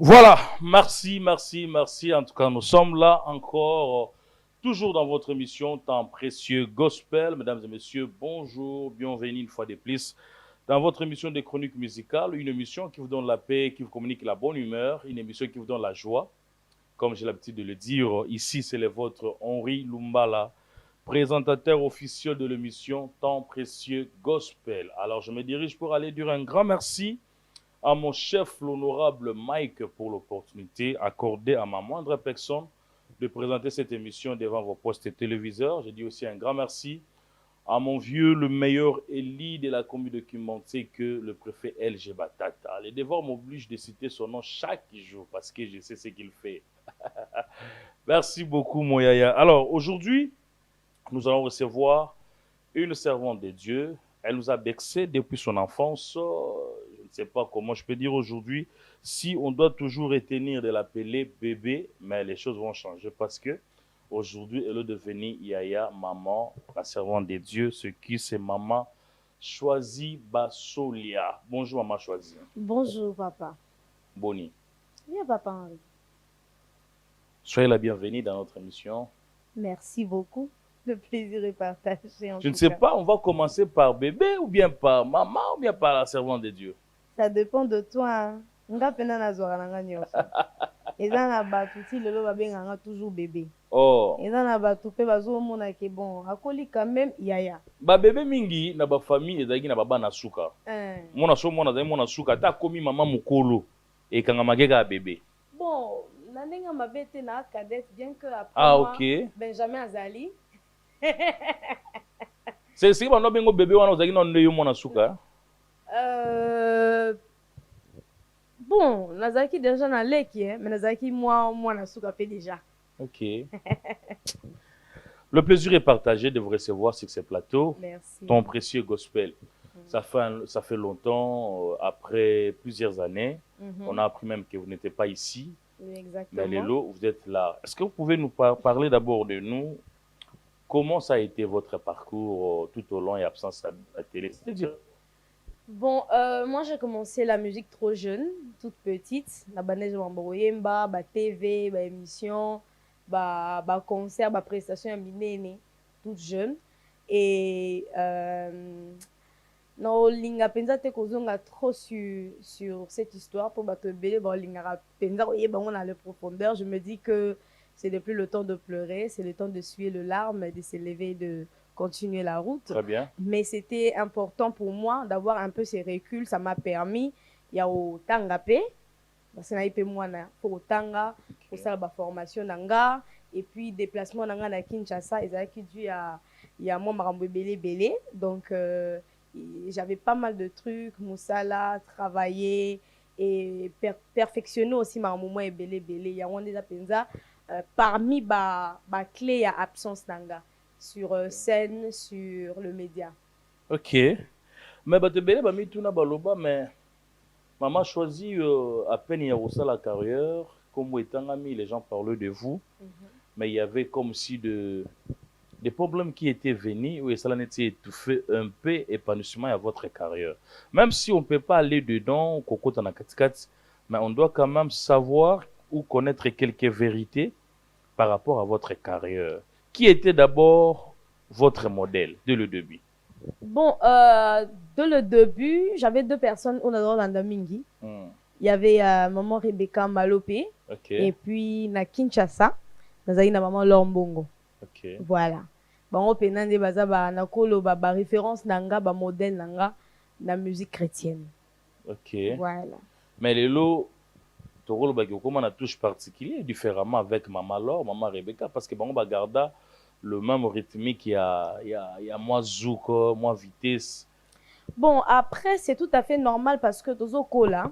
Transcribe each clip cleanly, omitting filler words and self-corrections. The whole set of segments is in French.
Voilà, merci, merci, merci. En tout cas, nous sommes là encore, toujours dans votre émission, Temps précieux Gospel. Mesdames et messieurs, bonjour, bienvenue une fois de plus dans votre émission de chroniques musicales, une émission qui vous donne la paix, qui vous communique la bonne humeur, une émission qui vous donne la joie. Comme j'ai l'habitude de le dire, ici, c'est le vôtre Henri Lumbala, présentateur officiel de l'émission Temps précieux Gospel. Alors, je me dirige pour aller dire un grand merci à mon chef, l'honorable Mike, pour l'opportunité accordée à ma moindre personne de présenter cette émission devant vos postes téléviseurs. Je dis aussi un grand merci à mon vieux, le meilleur Eli de la commune de Kimbanté, que le préfet LG Batata. Les devoirs m'obligent de citer son nom chaque jour parce que je sais ce qu'il fait. Merci beaucoup, mon yaya. Alors, aujourd'hui, nous allons recevoir une servante de Dieu. Elle nous a bercé depuis son enfance. Je ne sais pas comment je peux dire aujourd'hui si on doit toujours retenir de l'appeler bébé, mais les choses vont changer parce que aujourd'hui, elle est devenue Yaya, maman, la servante de Dieu, ce qui c'est maman Choisi Basolia. Bonjour, maman Choisi. Bonjour, papa. Boni. Bien, papa Henri. Soyez la bienvenue dans notre émission. Merci beaucoup. Le plaisir est partagé en Je ne tout sais cas. pas, on va commencer par bébé ou bien par maman ou bien par la servante de Dieu. Ça dépend de toi. Nga pena na zora nanga nyonso. Eza na batu ti lelo babenganga toujours bébé. Oh. Eza na batu pe bazomona ke bon, akoli quand même yaya. Ba bébé mingi na ba famille ezalaki na baba na suka. Mona so mona zali mona suka ta komi mama mukolo e kanga mageka bébé. Bon, na ndenga mabete na cadette bien que après moi, OK. Benjamin Azali. C'est ba no bengo bébé wana ozalaki na ndeyo mona suka. Bon, nazaki déjà na leki, mais nazaki moi na suka pe déjà. OK. Le plaisir est partagé de vous recevoir sur ce plateau. Merci. Ton précieux gospel. Ça fait longtemps, après plusieurs années. On a appris même que vous n'étiez pas ici. Oui, exactement. Mais Lélo, vous êtes là. Est-ce que vous pouvez nous parler d'abord de nous? Comment ça a été votre parcours tout au long et absence à la télé? C'est-à-dire... Bon, moi j'ai commencé la musique trop jeune, toute petite. La banège Mamboyemba, ba TV, ba émission, ba concert, ba prestation à Minene, toute jeune. Et non, linga penza te kozonga trop sur cette histoire pour bato belé ba linga penza on a le profondeur. Je me dis que c'est plus le temps de pleurer, c'est le temps de suer le larme, de s'élever, de continuer la route. Très bien. Mais c'était important pour moi d'avoir un peu ces reculs. Ça m'a permis, il y a au Tangapé, parce que moi pour au Tanga, pour ça la formation nanga, et puis déplacement nanga na Kinshasa, ils avaient dû il y a moi marambo belé. Donc j'avais pas mal de trucs, Moussala, travailler et perfectionner aussi marambo et belé. Il y a on des penza parmi ba clé à absence nanga sur scène, sur le média. OK. Mais bato belé ba mituna baloba mais maman choisi à peine il y a la carrière comme etangami les gens parlaient de vous. Mais il y avait comme si des problèmes qui étaient venus où ça n'était étouffé un peu épanouissement à votre carrière. Même si on ne peut pas aller dedans, mais on doit quand même savoir ou connaître quelques vérités par rapport à votre carrière. Qui était d'abord votre modèle dès le début? Bon, dès le début, j'avais deux personnes au Nadamingi. Il y avait maman Rebecca Malopé et puis na Kinshasa, nazali na maman Lombongo. OK. Voilà. Bango penande baza ba nakolo ba référence nanga ba modèle nanga na musique chrétienne. OK. Voilà. Mais les lots Toro ba comment on touche particulier différemment avec maman Laure, maman Rebecca parce que bango ba garda le même rythmique il y a moins zouk, moins vitesse. Bon, après c'est tout à fait normal parce que tozo kola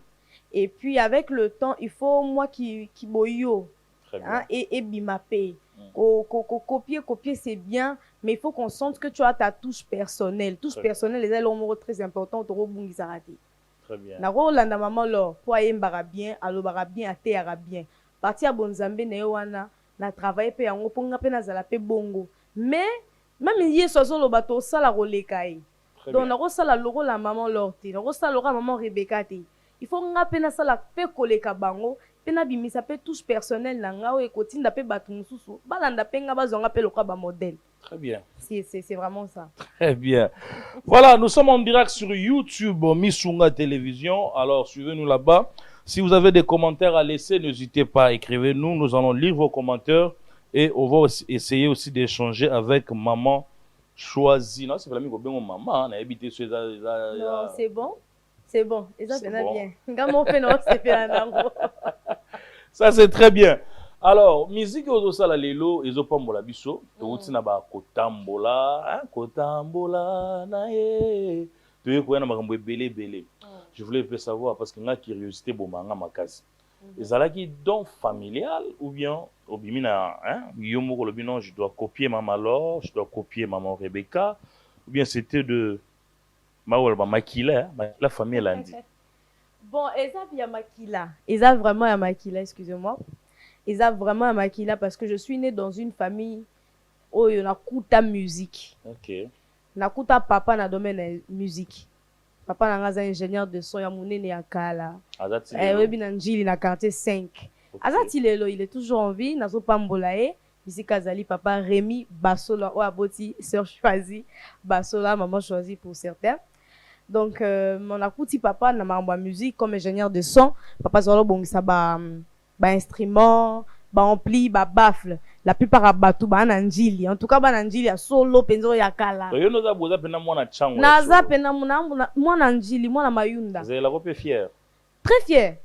et puis avec le temps, il faut moi qui boyo. Hein, et bimapé. Copier c'est bien, mais il faut qu'on sente que tu as ta touche personnelle. Touche personnelle, les éléments très importants. Très bien. Na rolanda maman lo, pour yembara bien, alobara bien, ateara bien. Parti à Bonzambe newana, na travailler pe yango ponga pe na zala pe bongo. Mais même yeso lo bato sala rolekaye. Donc na sala logo la maman lorte, na sala logo maman Rebecca te. Il faut nga pe na sala pe koleka bango. pena bimisa pe touche personnel na nga o ekotinda pe bato mususu balanda pe nga bazonga pe lokwa ba modèle. Très bien. C'est vraiment ça. Très bien. Voilà, nous sommes en direct sur YouTube, Missunga Télévision. Alors, suivez-nous là-bas. Si vous avez des commentaires à laisser, n'hésitez pas, écrivez-nous. Nous allons lire vos commentaires et on va essayer aussi d'échanger avec Maman Choisie. Non, c'est pas la même maman. On a habité sur Non, c'est bon. C'est bon. Et ça, c'est bon. bien. Quand fait non, c'est fait Ça, c'est très bien. Alors, musique aux osala lelo ezopambola biso touti na ba kotambola na ye tu ko na makambo ebele. Je voulais peu savoir parce que nga curiosité bomanga makasi. Ezalaki don familial ou bien obimina yomo ko lobino je dois copier maman Laure, je dois copier maman Rebecca ou bien c'était de Makila, la famille lundi. Bon, eza ya Makila. Eza vraiment ya Makila, excusez-moi. Eza vraiment ya Makila parce que je suis née dans une famille où il y a kuta musique. OK. Na kuta papa na domaine musique. Papa na ngaza ingénieur de son ya munene ya kala. Azati. Webi na njili na quartier 5. Okay. Azati lelo, il est toujours en vie, nazo pambola e. Ici Kazali papa Rémi Basola ou aboti sœur choisie Basola maman choisie pour certains. Donc mon akuti papa na mamba musique comme ingénieur de son, papa zolo bongisa ba instrument, ba ampli, ba baffle. La plupart abatu ba nanjili. En tout cas ba nanjili ya solo penzo ya kala. Yo noza boza pena mwana chango. Naza pena mwana njili, mwana mayunda. Vous la copie fier. Très fier.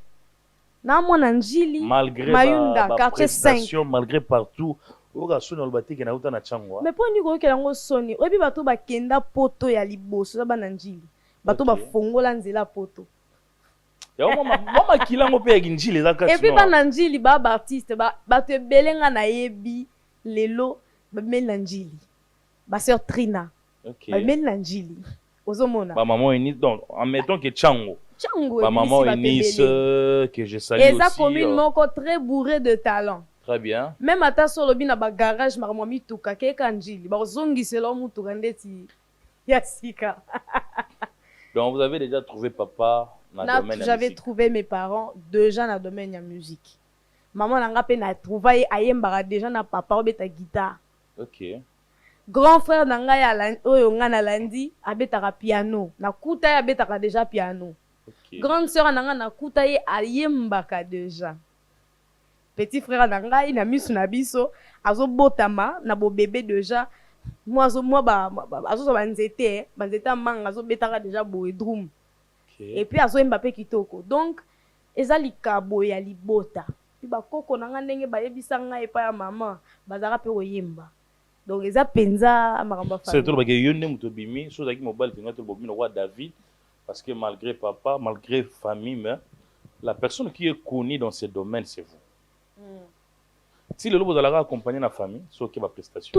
Na mwana njili malgré mayunda ba quartier 5 malgré partout. Oga sona lobati na uta na chango. Mais pour ni ko kelango soni, obi bato ba kenda poto ya liboso za ba nanjili. Bato ba fongola nzela poto. Ya mama kilango pe ya njili za kati. Et puis ba nanjili ba artiste bato belenga na yebi lelo ba mel nanjili. Ba sœur Trina. OK. Ba mel nanjili. Ozomona. Ba maman Enis donc en mettant que chango. Chango. Ba maman Enis que je salue aussi. Et ça commune moko très bourré de talent. Très bien. Même ata solo bina ba garage makamwa mituka ke kanjili. Ba zongisela mutuka ndeti ya sika. Donc vous avez déjà trouvé papa dans le domaine de la J'avais musique. trouvé mes parents déjà dans le domaine de la musique. Maman nanga pe na trouvé ayembara déjà na papa obeta guitare. OK. Grand frère nanga ya oyo nga na landi abetaka piano. Na kuta ya abetaka déjà piano. OK. Grande sœur nanga na kuta ye ayembaka déjà. Petit frère nanga ina misu na biso azobotama na bo bébé déjà. Moi azo banzete manga azo betaka déjà bo drum. Et puis azo Mbappé kitoko. Donc ezali kabo ya libota. Puis ba koko nanga ndenge ba yebisanga epa ya maman bazaka pe oyemba. Donc eza penza makambo fa. C'est tout le bagage yonne muto bimi so zaki mobile tinga to bobino roi David parce que malgré papa, malgré famille mais la personne qui est connue dans ce domaine c'est vous. Si le lobo zalaka accompagner la famille so ke ba prestation.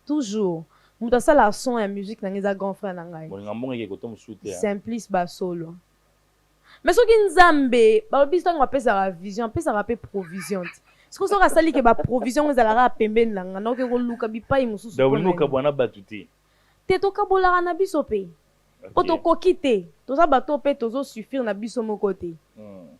Toujours. Muta sala son ya musique nangeza grand frère nangai. Bon ngambonga ke koto musute. Simplice ba solo. Mais soki nzambe ba biso ngo pesa la vision, pesa la pe provision. Ce qu'on sera sali ke ba provision ezalaka pembeni nanga na ke ko luka bipai mususu. Da luka bwana batuti. Te to kabola na biso pe. Poto kokite, to za bato pe tozo suffire na biso moko te.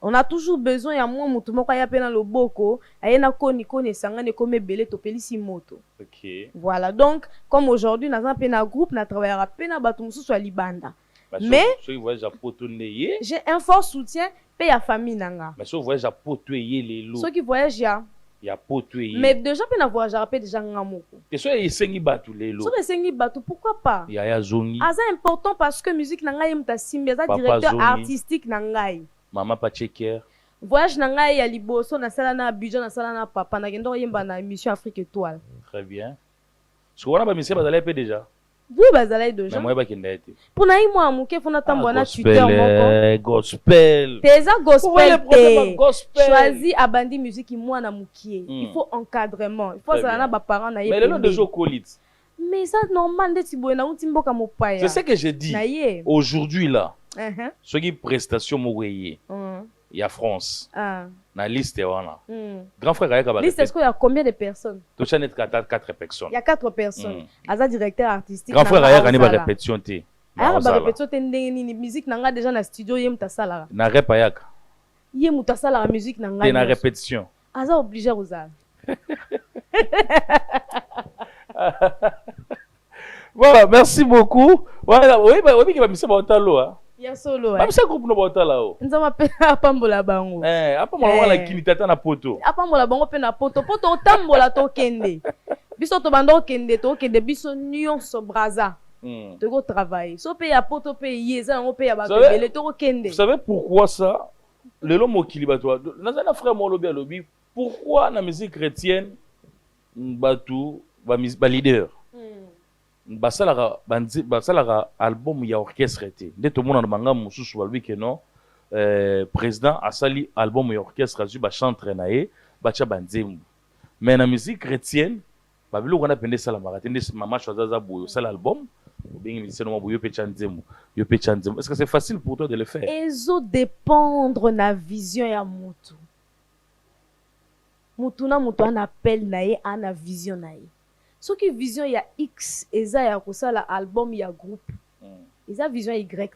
On a toujours besoin ya moi mutu moko ya pena loboko, ayena koni sangane comme belé to pelisi moto. OK. Voilà, donc comme aujourd'hui na za pena groupe na travaillera pena bato mususu ya libanda. Mais so voyage à potoneye. J'ai un fort soutien pe ya famille nanga. Mais so voyage à potoyer les lots. Ceux qui voyagent ya potoyer. Mais déjà pena voyage pe déjà ngamoko. Et so esengi batu les lots. So esengi batu pourquoi pas? Ya zongi. C'est important parce que musique nanga yemta simbi, za directeur artistique nangai. Mama Pacheker. Voyage nanga ya liboso na sala na Abidjan na sala na papa na kendo yemba na émission Afrique Étoile. Très bien. Ce qu'on a pas monsieur bazala pe déjà. Oui, bazala déjà. Mais moi ba kenda été. Pour na moi amuke fona tambo na Twitter moko. Gospel. Teza gospel. Gospel. Choisis abandi musique moi na mukie. Il faut encadrement. Il faut ça na ba parents na mais le nom de Jocolit. Mais ça normal de tiboé na utimboka mopaya. C'est ce que je dis. Aujourd'hui là. Ce qui prestation moyé. Il y a France. Na liste wana. Grand frère Kayaka ba. Liste est-ce qu'il y a combien de personnes? Tu as net 4 personnes. Il y a 4 personnes. Aza directeur artistique. Grand frère Kayaka ni ba répétition té. Ah ba répétition té ndenge ni musique nanga déjà na studio yem ta sala. Na rep Kayaka. ye mutu asalaka musique na ngai t'es na répétition aza obligé kozala. Voilà, merci beaucoup. Voilà, oui, oui, va misé baotalo hein. Ya solo Ba misé groupe no baotala o. nzama pe apambola bango. Apa mwana la kini tata na poto. Apambola bango pe na poto otambola to kende. Biso to bando kende biso nyonso braza. Tu go travailler. So pe ya poto pe yeza ngo pe ya ba bele to kende. Vous savez pourquoi ça? Le long mokili bato. Dans un frère mo lobi alobi, pourquoi na musique chrétienne batu ba leader? Basalaka album ya orchestre te. Nde to mona na manga mususu ba lui que non. Président asali album ya orchestre azu ba chantre na ye, ba cha banzembu. Mais na musique chrétienne, ba bilo kona pende sala marate nde mama choisa boyo sala album. Est-ce que c'est facile pour toi de le faire? Ezo dépendre na vision ya mutu. Mutu na mutu an appel na ye ana vision na ye. Soki vision ya X eza ya kosala album ya groupe. Eza vision Y te.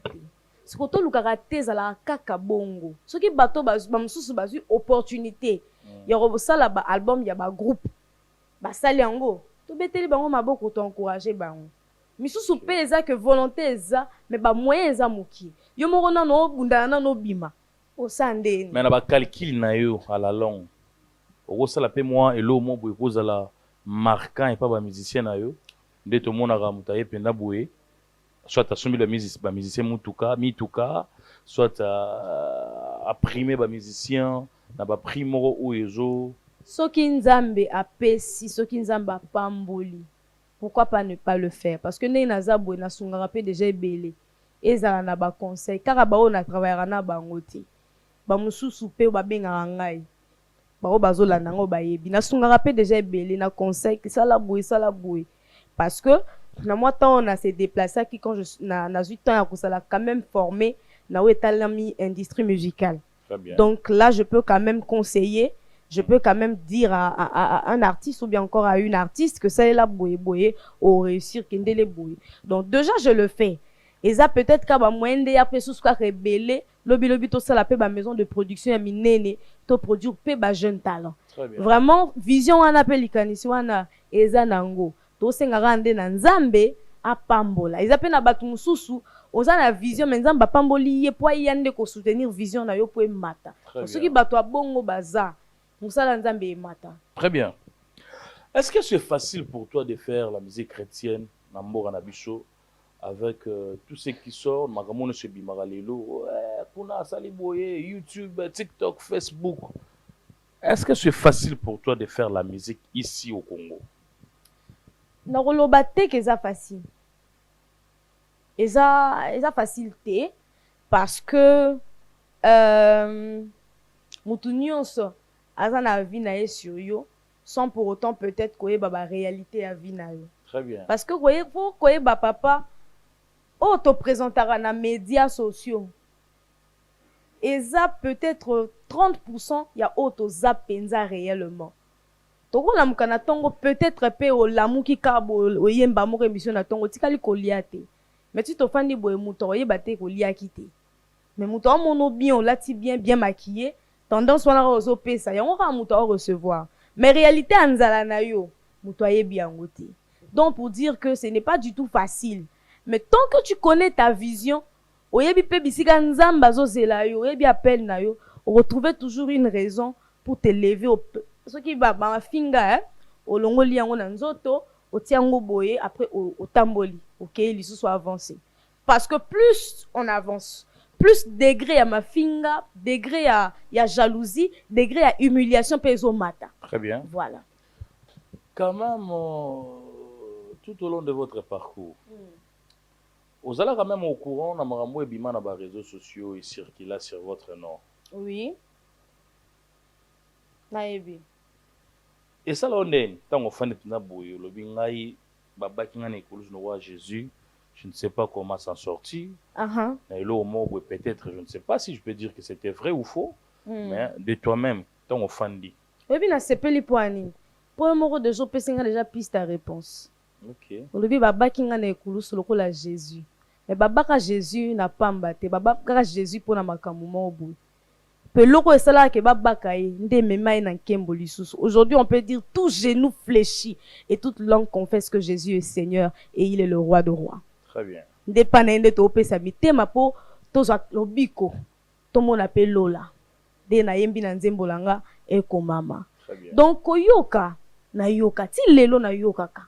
Siko to lukaka te ezala kaka bongo. Soki bato bamususu bazwi opportunité ya kosala ba album ya ba groupe. Basali yango. To beteli bango maboko to encourager bango. Misusu pe eza que volonté eza mais ba moyen eza moki. Yo moko na no bunda na no bima. O sandeni. Mais na ba calcul na yo à la longue. O sala pe moi elo mo boy kozala marquant et pas ba musicien na yo. Nde to mona ga mutaye penda boye. Soit asombi le musicien mutuka, mituka, soit a primé ba musicien na ba primo ou ezo. Soki nzambe apesi, soki nzambe apamboli. Pourquoi pas ne pas le faire? Parce que na zabwe na sungara pe déjà ebele. Ezala na ba conseil kaka ba on a travaillera na bango te. Ba mususu pe ba benga ngai. Ba o bazolanda ngo ba yebi. Na sungara pe déjà ebele na conseil que ça la boué. Parce que na moi temps on a se déplacé qui quand je na 8 ans à ça l'a quand même formé na wetalami industrie musicale. Très bien. Donc là je peux quand même conseiller. Je peux quand même dire à un artiste ou bien encore à une artiste que ça est là boye au réussir kindele boye. Donc déjà je le fais. Et ça peut-être qu'à moyen de après sous quoi rebelle, lobi to ça la pe ba maison de production ya minene to produire pe ba jeune talent. Vraiment vision wana pe likanisi wana eza nango. To senga rande na nzambe apambola. Eza pe na batu mususu oza na vision mais nzamba pamboli ye po yande ko soutenir vision na yo po mata. Parce que batu abongo baza très bien. Est-ce que c'est facile pour toi de faire la musique chrétienne Nambo Nabiso avec tout ce qui sort Magamone Sebi Magalelo, Kuna Saliboye, YouTube, TikTok, Facebook? Est-ce que c'est facile pour toi de faire la musique ici au Congo? Nakolobate que ça facile. Eza facilité parce que mutu nyonso aza na vie na ye sur yo sans pour autant peut-être koyeba ba réalité ya vie na yo. Très bien. Parce que koyeba papa o to présentera na médias sociaux. Eza peut-être 30% ya auto zapenza réellement. Toko la mukana tongo peut-être pe o lamuki kabo o yemba mo émission na tongo tikali koliate. Mais tu to fandi boye muto oyeba te koliaki te. Mais muto mono bien lati bien maquillé. Tendance wana ozo pesa yango ka muto recevoir mais réalité anzala na yo muto ayebi yango te. Donc pour dire que ce n'est pas du tout facile mais tant que tu connais ta vision oyebi pe bisika nzamba zo zela yo oyebi appel na yo retrouver toujours une raison pour te lever au ce qui ba finga olongoli yango na nzoto otiango boye après otamboli OK lisusu avancer parce que plus on avance plus degré à ma finga, degré à jalousie, degré à humiliation peso mata. Très bien. Voilà. Quand même, tout au long de votre parcours, vous allez quand même au courant, on a marambo et bima na ba réseaux sociaux et circula sur votre nom. Oui. Naebi. Et ça là on est, tant on fait na boyo, le bingai baba kinga ne kulu no wa Jésus. Je ne sais pas comment s'en sortir. Peut-être, je ne sais pas si je peux dire que c'était vrai ou faux, mais de toi-même, ton offandi. Oui, bien, c'est pas les poignées. Pour un mot de jour, personne a déjà piste ta réponse. Ok. On dit baba qui n'a écoulé sur le col à Jésus. Mais baba ka Jésus n'a pas mbatté. Baba ka Jésus pour na makamouma au bout. peloko esala ke babaka ye nde mema ye na nkembo lisusu. Aujourd'hui on peut dire tout genou fléchi et toute langue confesse que Jésus est Seigneur et il est le roi de rois. Très bien. Nde pana nde to pesa mitema po tozwa lobiko tomona pe lola de na yembi na nzembo langa ekomama. Donc koyoka na yoka ti lelo na yokaka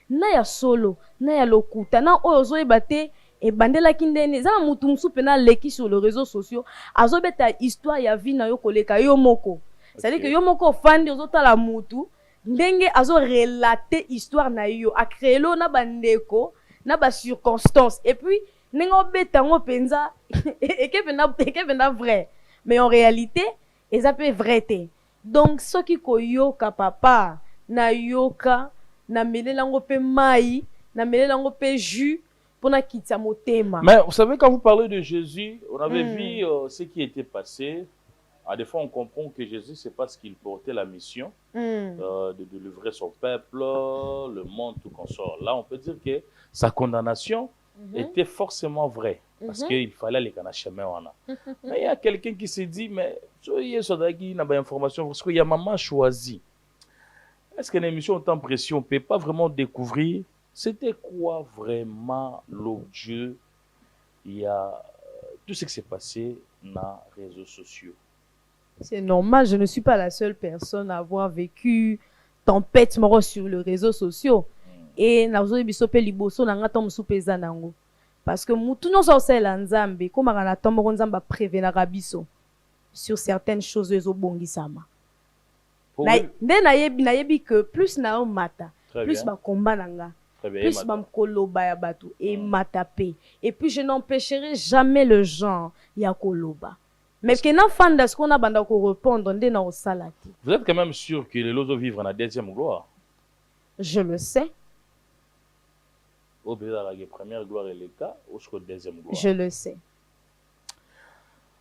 na ya solo na ya lokuta na oyo ozoyeba te ebandelaki ndeni eza na mutu mosusu pena leki sur les réseaux sociaux azobeta histoire ya vie na yo koleka yo moko. C'est-à-dire que yo moko ofandi ozotala mutu ndenge azorelate histoire na yo akrelo na bandeko na ba circonstances et puis ndenge obeta ngo penza ekepena vrai mais en réalité eza pe vrai te. Donc soki koyoka papa na yoka na melelango pe mai na melelango pe jus pour na kitsa motema. Mais vous savez, quand vous parlez de Jésus, on avait vu ce qui était passé. À des fois, on comprend que Jésus, c'est parce qu'il portait la mission de livrer son peuple, le monde, tout consort. Là, on peut dire que sa condamnation était forcément vraie. Parce qu'il fallait aller dans le chemin. Mais il y a quelqu'un qui s'est dit, mais il y a une information, parce qu'il y a maman choisi. Est-ce que l'émission Temps Précieux, on ne peut pas vraiment découvrir c'était quoi vraiment l'objet? Il y a tout ce qui s'est passé dans les réseaux sociaux. C'est normal, je ne suis pas la seule personne à avoir vécu tempête moro sur les réseaux sociaux. Et nazo bisope liboso na ngata musupeza nango. Parce que mutu no so sela nzambe comme na tombo nzamba prévenera biso sur certaines choses ezobongisama. Nde na yebi que plus na o mata, plus ba combat nanga. Plus bamkoloba ya batu et matape. Et puis je n'empêcherai jamais le genre ya koloba. Mais que na fanda ce qu'on a banda ko répondre ndé na osalati. Vous êtes quand même sûr que les lozo vivre en la deuxième gloire? Je le sais. Au la première gloire et le cas jusqu'au deuxième gloire. Je le sais.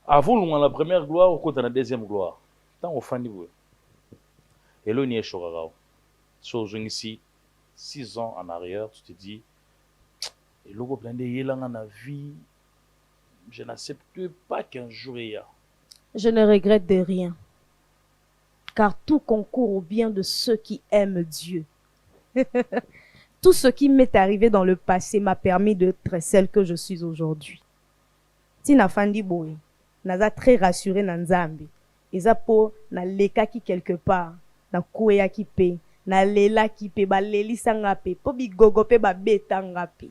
Avant la première gloire au côté de la deuxième gloire. Tant au fandi vous. Et là ni eshorara. Chose ici 6 ans en arrière, tu te dis, et logo plein de yélanga na vie, je n'accepte pas qu'un jour il y a. Je ne regrette de rien, car tout concourt au bien de ceux qui aiment Dieu. Tout ce qui m'est arrivé dans le passé m'a permis d'être celle que je suis aujourd'hui. Si na fandi boy, naza très rassuré na nzambe, eza po na leka ki quelque part, na kouya ki pe. Na lela ki pe ba leli sanga pe po bigogo pe ba betanga pe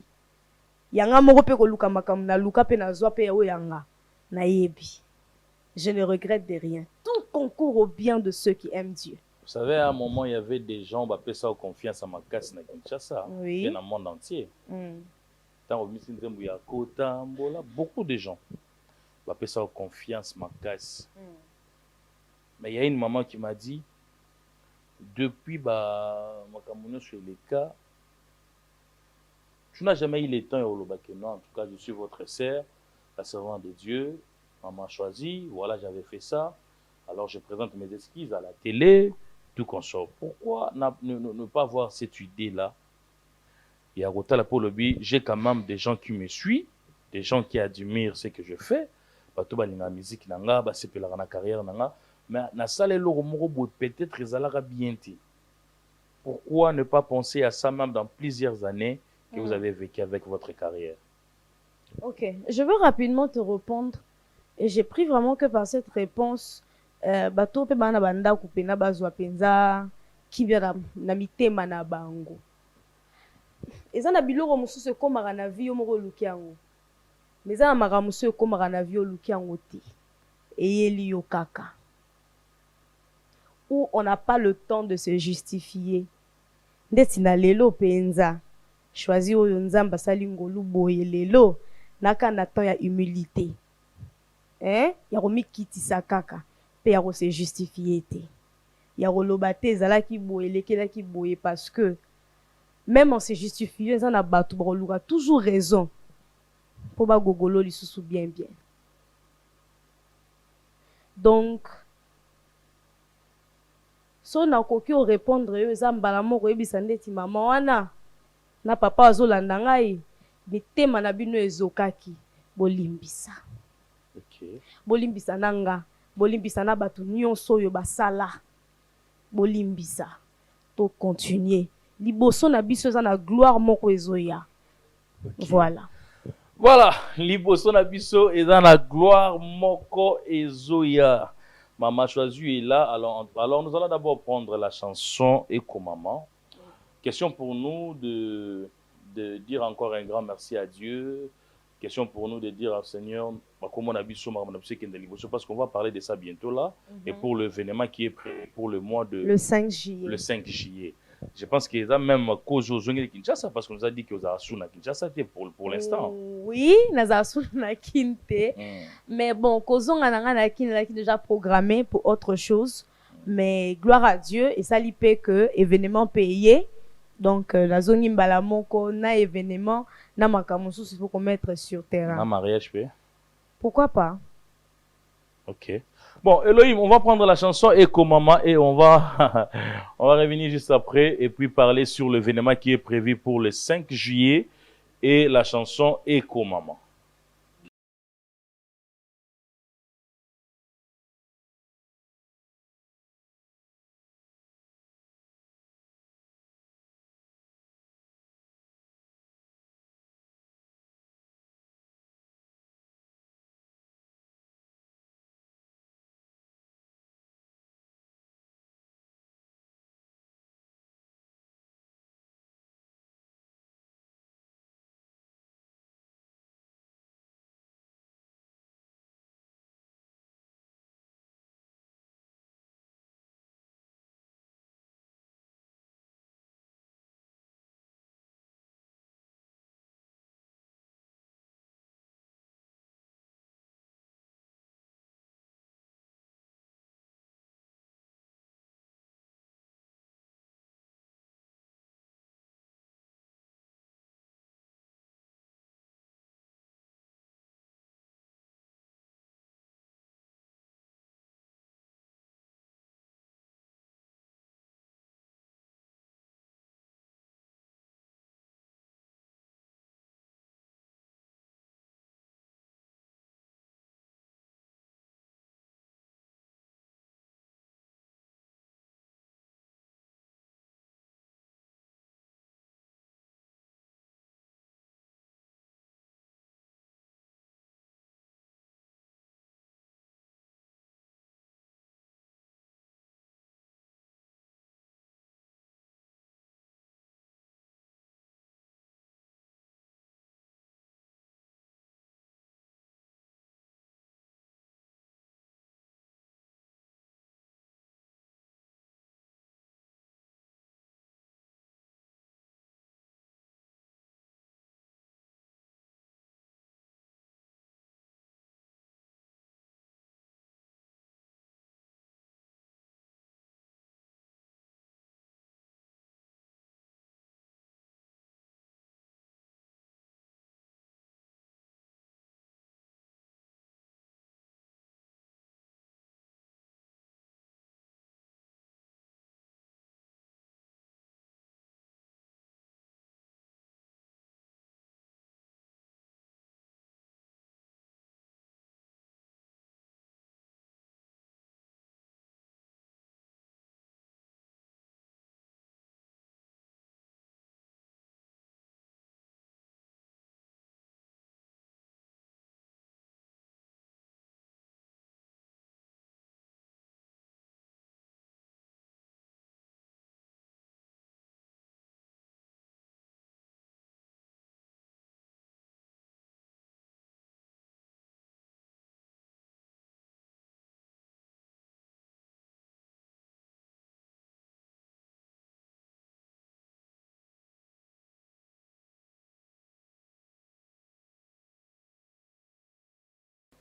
yanga moko pe ko luka makam na luka pe na zwa pe o yanga na yebi. Je ne regrette de rien, tout concourt au bien de ceux qui aiment Dieu. Vous savez, à un moment il y avait des gens qui appelaient ça confiance à ma casse na Kinshasa, oui. Dans le monde entier. Tant au Misindrembu ya Kota Mbola, beaucoup de gens appelaient ça confiance ma casse. Mais il y a une maman qui m'a dit depuis Makamono sur les cas, tu n'as jamais eu le temps au Lobakeno. En tout cas, je suis votre sœur, la servante de Dieu. Maman choisi, voilà, j'avais fait ça. Alors je présente mes excuses à la télé, tout consort. Pourquoi ne pas avoir cette idée-là? Et à Rotala pour le but, j'ai quand même des gens qui me suivent, des gens qui admirent ce que je fais. Bato balinga musique nanga, ba sepelaka na carrière nanga. Mais na salle loro peut-être ezalaka bien ti. Pourquoi ne pas penser à ça même dans plusieurs années que vous avez vécu avec votre carrière? Ok, je veux rapidement te répondre. Et j'ai pris vraiment que par cette réponse, bato pe bana banda kupena bazwa penza kibera na mitema na bango. Eza na biloko mususu ekomaka na vie yo moko luki yango. Mais eza na makambo mususu ekomaka na vie yo luki yango te. Eyeli yo kaka. Où on n'a pas le temps de se justifier. Ndeti na lelo penza. Choisi oyo nzamba sali ngolu boye lelo. Naka na temps ya humilité. Ya komikitisa kaka. Pe ya ko se justifier te. Ya koloba te ezalaki boye lekelaki boye parce que même en se justifiant, ça n'a pas toujours raison. Pour ba gogolo lisusu bien. Donc, so na koki o répondre yo eza mbala moko yebisa ndeti mama wana na papa azolanda ngai mitema na bino ezokaki bolimbisa. Okay. Bolimbisa nanga bolimbisa na bato nyonso oyo basala bolimbisa to continuer liboso na biso eza na gloire moko ezoya. Voilà. Voilà, liboso na biso et dans la gloire moko ezoya. Maman Choisu est là. Alors nous allons d'abord prendre la chanson Eko Maman. Question pour nous de dire encore un grand merci à Dieu. Question pour nous de dire au Seigneur comment on a biso parce qu'on va parler de ça bientôt là. Et pour l'événement qui est prêt pour le mois de le 5 juillet. Le 5 juillet. Je pense qu'il y a même cause aux de Kinshasa parce qu'on nous a dit que aux Asuna Kinshasa pour l'instant. Oui, nous avons Kinte. Mais bon, causons na déjà programmé pour autre chose. Mais gloire à Dieu et ça lui paie que événement payé. Donc la zone Imbalamoko na événement na makamusu il faut qu'on mette sur terrain. Na mariage paye. Pourquoi pas? OK. Bon, Elohim, on va prendre la chanson Eko Maman et on va revenir juste après et puis parler sur l'événement qui est prévu pour le 5 juillet et la chanson Eko Maman.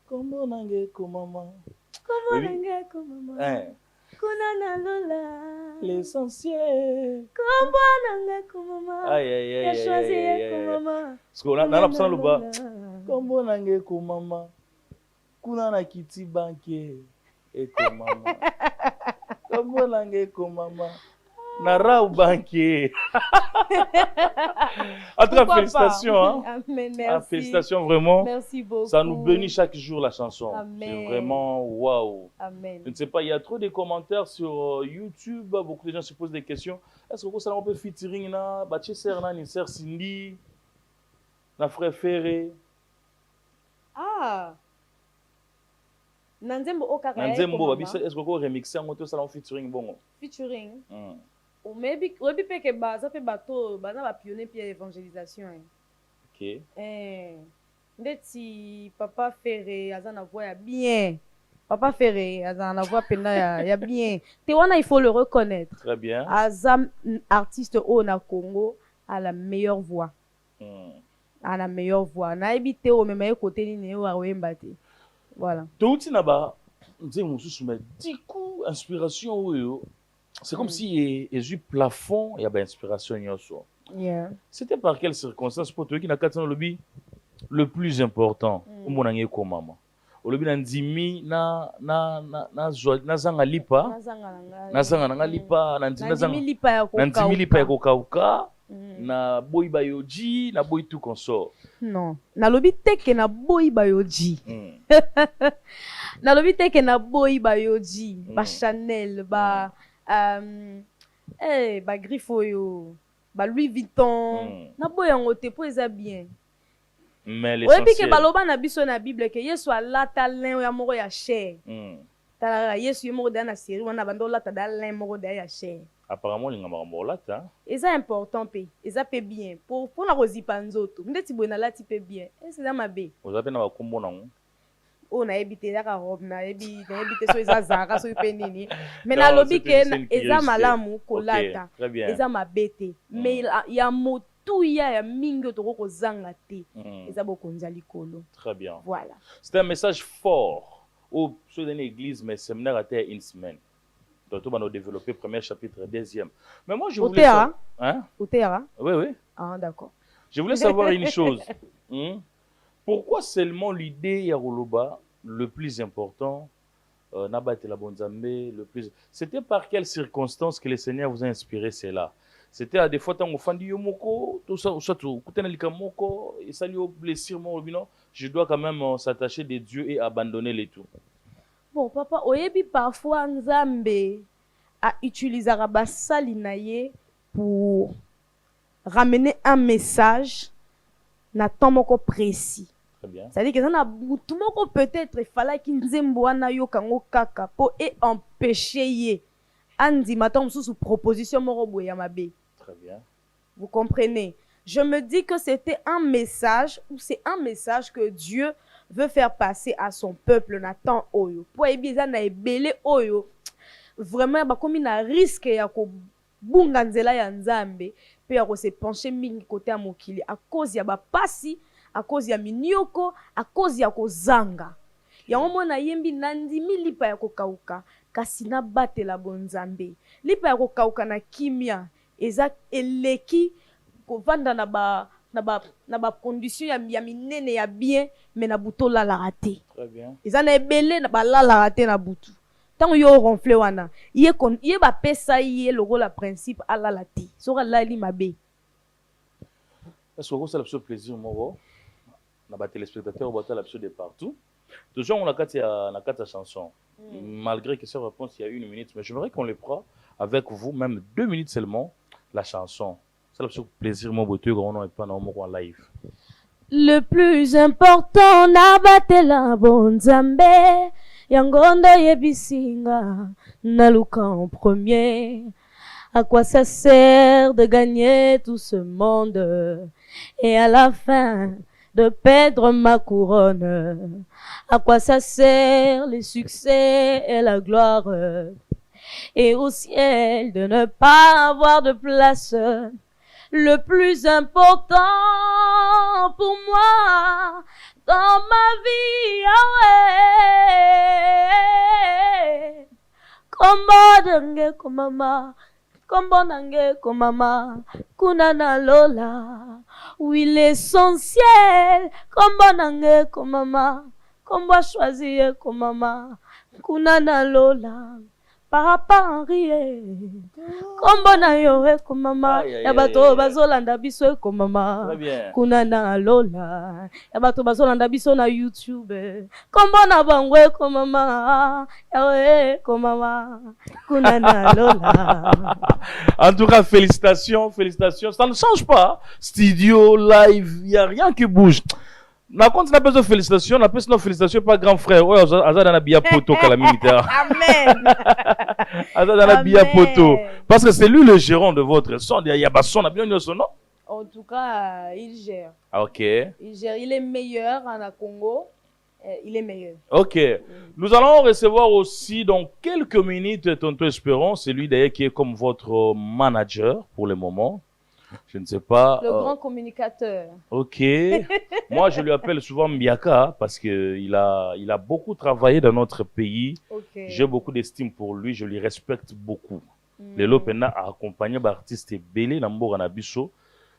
Kombo nange Eko Maman. Kombo nange Eko Maman. Kuna na lola. L'essentiel. Kombo nange Eko Maman. J'ai choisi Eko Maman. Parce qu'on a l'absent le bas. Kombo nange Eko Maman. Kuna na kiti banquier Eko Maman. Kombo nange Eko Maman. Nara ou banquier. En tout cas, félicitations. Hein? Amen, merci. Ah, félicitations vraiment. Merci beaucoup. Ça nous bénit chaque jour la chanson. Amen. C'est vraiment waouh. Amen. Je ne sais pas, il y a trop de commentaires sur YouTube. Beaucoup de gens se posent des questions. Est-ce que ça peut featuring na Bachi Serna, ni Ser Cindy, na frère Ferré? Ah. Nanzembo Okara. Nanzembo, est-ce que vous remixez en moto salon featuring bon? Featuring. Ou maybe peke baza pe bato baza ba pionnier puis évangélisation. OK. Ndeti papa Ferré azana voix ya bien. Papa Ferré azana voix pena ya bien. Te wana il faut le reconnaître. Très bien. Azam artiste au na Congo a la meilleure voix. A la meilleure voix. Na ebité au même côté ni ne wa wembate. Voilà. Tout naba nze mususu mais du coup inspiration c'est comme si il plafond il y a inspiration nyoso. Yeah. C'était par quelles circonstances pour toi qui n'a qu'à lobby le plus important au monange ko mama. Au lobby na ndimi na zanga lipa. Na zanga nga lipa na ndimi lipa ya kokauka. Na boy bayoji na boy tout consort. Non, na lobi teke na boy bayoji. Na lobi teke na boy bayoji, ba Chanel, ba ba Griffoyo, ba Louis Vuitton. Na boy yango te po eza bien. Mais l'essentiel. Oyebi ke baloba na biso na Bible ke Yesu alata lin ya moko ya chair. Tala Yesu yemo da na série wana bando lata da lin moko da ya chair. Apparemment les ngamba lata. Eza important pe, eza pe bien pour na kozipa nzoto. Ndeti boy na lati pe bien. C'est ça mabe. Vous avez na bakombo nango. On a évité la robe na évité so eza zara so pe nini. Mais na lobi ke eza malamu kolata. Eza mabete. Mais ya motu ya mingi to ko zanga te. Eza bokonza likolo. Très bien. Voilà. C'était un message fort au sur une église mais séminaire à terre une semaine. Donc, on va développer premier chapitre, deuxième. Mais moi, je voulais savoir... Hein? Outera? Oui, oui. Ah, d'accord. Je voulais savoir une chose. Pourquoi seulement l'idée Yaroloba, le plus important, Nabat et la Bonzambe, le plus... C'était par quelles circonstances que le Seigneur vous a inspiré cela? C'était à des fois, quand on dit Yomoko, tout ça, tout ça, blessure, je dois quand même s'attacher des dieux et abandonner les tout. Bon, papa, oyebi parfois Nzambe a utilisé basali na ye pour ramener un message na temps moko précis. Très bien. C'est-à-dire que ça na tout moko peut-être il fallait qu'il Nzembo wana yo kango kaka pour empêcher ye andi matam sous proposition moko boye ya mabe. Très bien. Vous comprenez? Je me dis que c'était un message ou c'est un message que Dieu veut faire passer à son peuple Nathan Oyo. Pour ebiza na ebele Oyo, vraiment ba komi na risque ya ko bunga nzela ya Nzambe, pe ya ko se pencher mingi côté ya mokili à cause ya ba pasi, à cause ya minioko, à cause ya ko zanga. Ya omona yembi nandimi lipa ya ko kauka, kasi na batela bonzambe. Lipa ya ko kauka na kimia, eza eleki kovanda na ba condition ya minene ya bien mais na buto la raté. Très bien. Eza na ebele na ba la raté na butu. Tant yo ronfler wana, yé ba pesa yé logo la principe ala la ti. Sora la li mabe. Est-ce que vous avez le plaisir moro na ba téléspectateurs ou ba de partout. Toujours on a quatre chanson. Malgré que cette réponse il y a 1 minute, mais j'aimerais qu'on le prend avec vous même 2 minutes seulement la chanson. C'est le plaisir, mon beauté, on n'est pas en live. Le plus important, n'abatte la bonzambe, yangondo yebisinga, naluka en premier. À quoi ça sert de gagner tout ce monde et à la fin de perdre ma couronne? À quoi ça sert le succès et la gloire et au ciel de ne pas avoir de place? Le plus important pour moi dans ma vie, ouais. Kombo dange komama, kombo nange komama, kunana lola. Oui, l'essentiel, kombo nange komama, kombo choisir komama, kunana lola. Papa Henri kombo na yo ekomama ya bato bazolanda biso ekomama kuna na Lola ya bato bazolanda biso na YouTube kombo na bango ekomama ya ekomama kuna na Lola. En tout cas, félicitations, félicitations. Ça ne change pas. Studio, live, il n'y a rien qui bouge. Na compte na besoin de félicitations, na besoin de félicitations pas grand frère. Ouais, Azad na bia poto calamita. Amen. Azad na bia poto. Parce que c'est lui le gérant de votre son. Il y a pas son, a bien son nom. En tout cas, il gère. Ah, ok. Il gère, il est meilleur en Congo. Il est meilleur. Ok. Nous allons recevoir aussi dans quelques minutes Tonton Espérant, c'est lui d'ailleurs qui est comme votre manager pour le moment. Je ne sais pas. Le grand communicateur. Ok. Moi, je lui appelle souvent Mbiaka parce qu'il a beaucoup travaillé dans notre pays. Okay. J'ai beaucoup d'estime pour lui. Je lui respecte beaucoup. Le Lopena a accompagné l'artiste Belé Nambo Nabiso.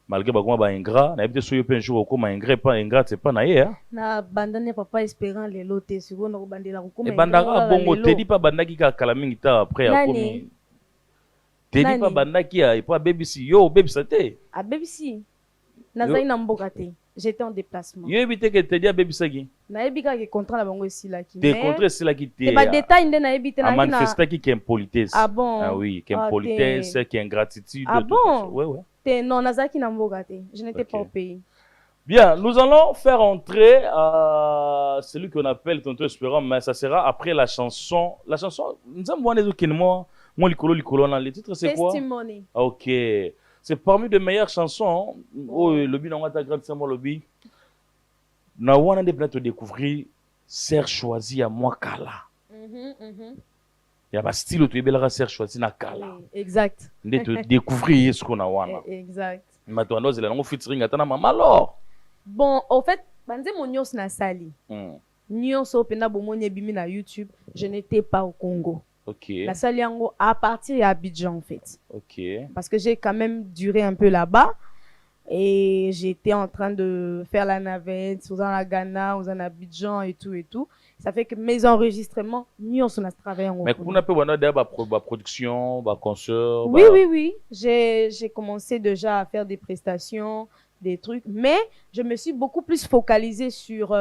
Malgré bagoma ba ingrat, na ebite so yo penjo ko ma ingrat pas ingrat c'est pas na ye. Na bandane papa espérant les lotés siko na bandela ko ma. E bandaka bongo te di pa bandaki ka kala mingi ta après ya komi. Te di pa bandaki ya pas BBC yo BBC te. A BBC. Na zai na mboka te. J'étais en déplacement. Yo ebite ke te di a BBC ki. Na ebika ke contrat na bango si la ki. Te contrat si la ki te. Te ba détail nde na ebite na ki na. Manifesta ki impolitesse. Ah bon. Ah oui, qui impolitesse, qui ingratitude. Ah bon. Ouais ouais. Non, Nazaki Nambogate. Je n'étais pas au pays. Bien, nous allons faire entrer celui qu'on appelle Tonton Espérant, mais ça sera après la chanson. La chanson, nous avons vu le titre, c'est quoi? Testimony. Ok. C'est parmi les meilleures chansons. Oh, le bi n'a pas grande c'est le bi. Na wana de peut découvrir Serge Choisi à Mwakala. Il y a un style où tu es Serge Choisi na Kala. Exact. De découvrir ce qu'on a wana. Exact. Maintenant, nous allons featuring atana maman alors. Bon, au fait, banze mon nyos na sali. Nyos opena bomoni bimi na YouTube, je n'étais pas au Congo. OK. La sali yango à partir de Abidjan en fait. OK. Parce que j'ai quand même duré un peu là-bas. Et j'étais en train de faire la navette, aux en Ghana, aux en Abidjan et tout et tout. Ça fait que mes enregistrements, nous on a travaillé en Mais pour la production, la concert. Oui, oui, oui. J'ai commencé déjà à faire des prestations, des trucs. Mais je me suis beaucoup plus focalisée sur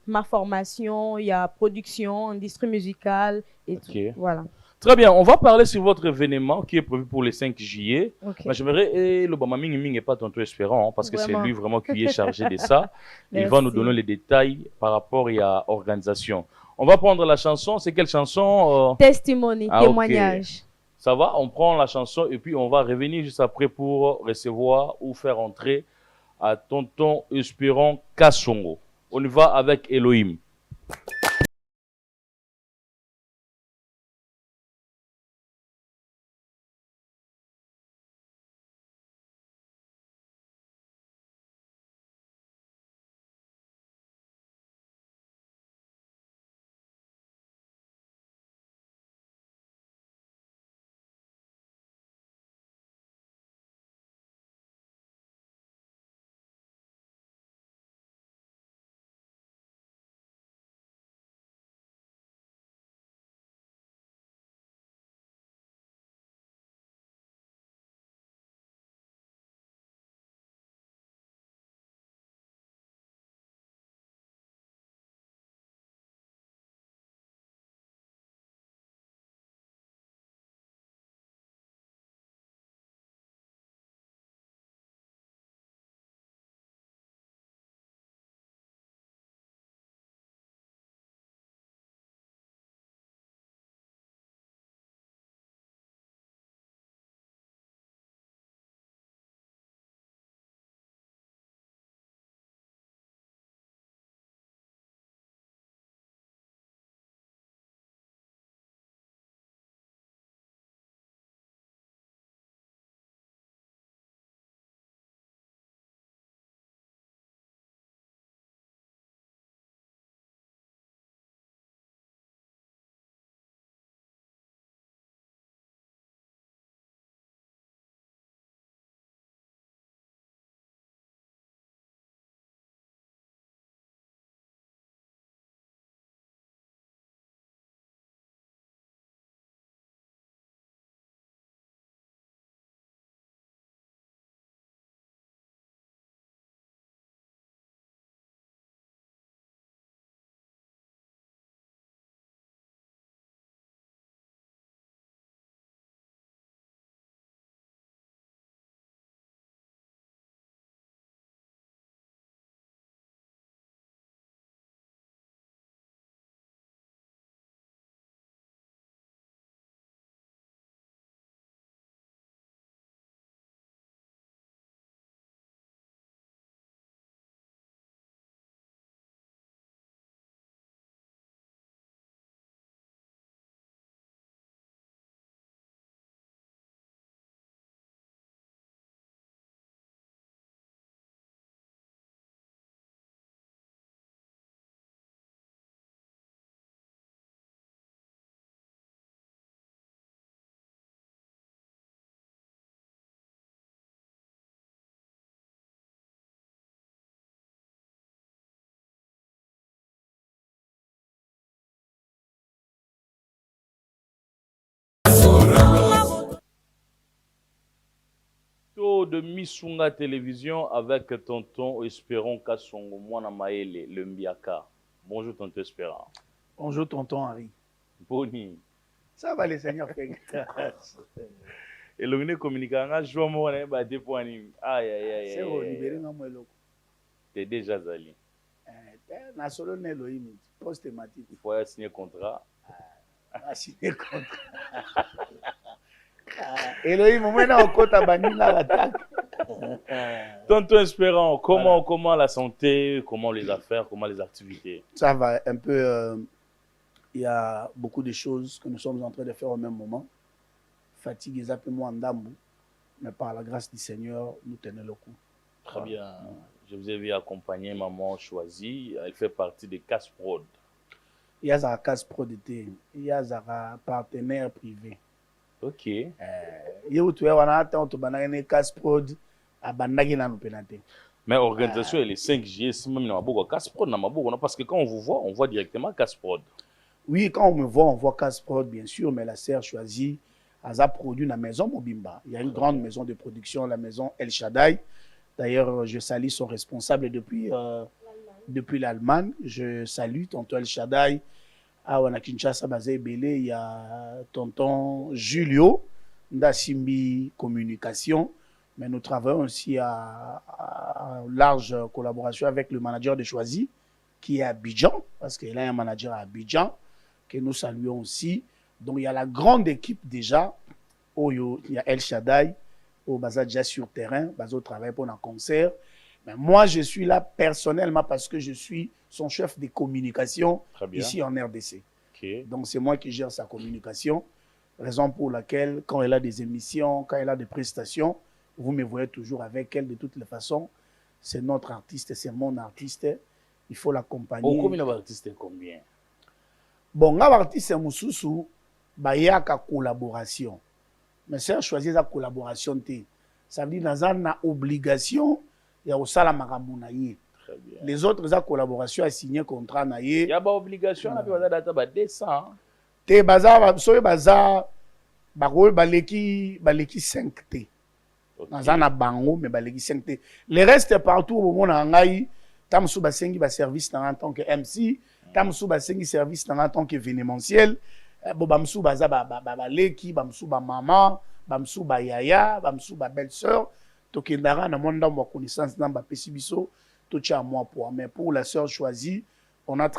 ma formation. Il y a production, industrie musicale et tout. Voilà. Très bien, on va parler sur votre événement qui est prévu pour le 5 juillet. Okay. Mais j'aimerais, le Bama Ming n'est pas Tonton Espérant, parce que c'est lui vraiment qui est chargé de ça. Il va nous donner les détails par rapport à l'organisation. On va prendre la chanson. C'est quelle chanson? Testimony, témoignage. Okay. Ça va, on prend la chanson et puis on va revenir juste après pour recevoir ou faire entrer à Tonton Espérant Kassongo. On y va avec Elohim. de Missunga Télévision avec tonton Espérant Kassongo, Mwana Maele, le Mbiaka. Bonjour tonton Espérant. Bonjour tonton Henri. Boni. Ça va les seigneurs fait grâce. Et le communiquant, je vois mon des points. Aïe, aïe, aïe. C'est au libéré dans mon loco. T'es déjà allé. Na solo ne Elohim, post thématique. Il faut signer contrat. Signer contrat. Elohim, moi na okota banina attaque. Tonton Espérant, comment la santé, comment les affaires, comment les activités? Ça va un peu. Il y a beaucoup de choses que nous sommes en train de faire au même moment. Fatigue est un peu moins d'ambou, mais par la grâce du Seigneur, nous tenons le coup. Très bien. Je vous ai vu accompagner maman choisie. Elle fait partie de Casprod. Il y a un Casprod, il y a un partenaire privé. Ok. Il y a un Casprod à Bandagina nous pénalité. Mais l'organisation, elle est 5G, c'est même dans Casprod, parce que quand on vous voit, on voit directement Casprod. Oui, quand on voit Casprod, bien sûr, mais la serre choisie a produit la maison Mobimba. Il y a une grande maison de production, la maison El Shaddai. D'ailleurs, je salue son responsable depuis l'Allemagne. Je salue tonton El Shaddai. À Kinshasa, il y a tonton Julio, Ndasimbi Communication. Mais nous travaillons aussi à large collaboration avec le manager de Choisi, qui est à Abidjan, parce qu'il a un manager à Abidjan, que nous saluons aussi. Donc, il y a la grande équipe déjà. Il y a El Shaddai, au Baza déjà sur terrain, Baza travaille pour un concert. Mais moi, je suis là personnellement parce que je suis son chef de communication ici en RDC. Okay. Donc, c'est moi qui gère sa communication. Raison pour laquelle, quand elle a des émissions, quand elle a des prestations, vous me voyez toujours avec elle de toutes les façons. C'est notre artiste, c'est mon artiste. Il faut l'accompagner. Combien d'artistes combien? Bon, l'artiste Moussoussou, il y a une collaboration. Mais si on choisit la collaboration, ça veut dire que nous avons une obligation de faire la maramounaïe. Les autres la collaboration à signer un contrat. Il y a une obligation à faire des 200. Te baza, soy baza, baleki 5T. Nous avons bango, mais baleki 5T. Le reste partout au monde en Haïti, tam sou basengi ba service en tant que MC, tam sou basengi service en tant que événementiel. Bamsou baza baleki, bamsou ba maman, bamsou ba yaya, bamsou ba belle-sœur. Tokendara na monde mo connaissance dans ba pesibiso, to tia moi pour. Mais pour la sœur choisie, on a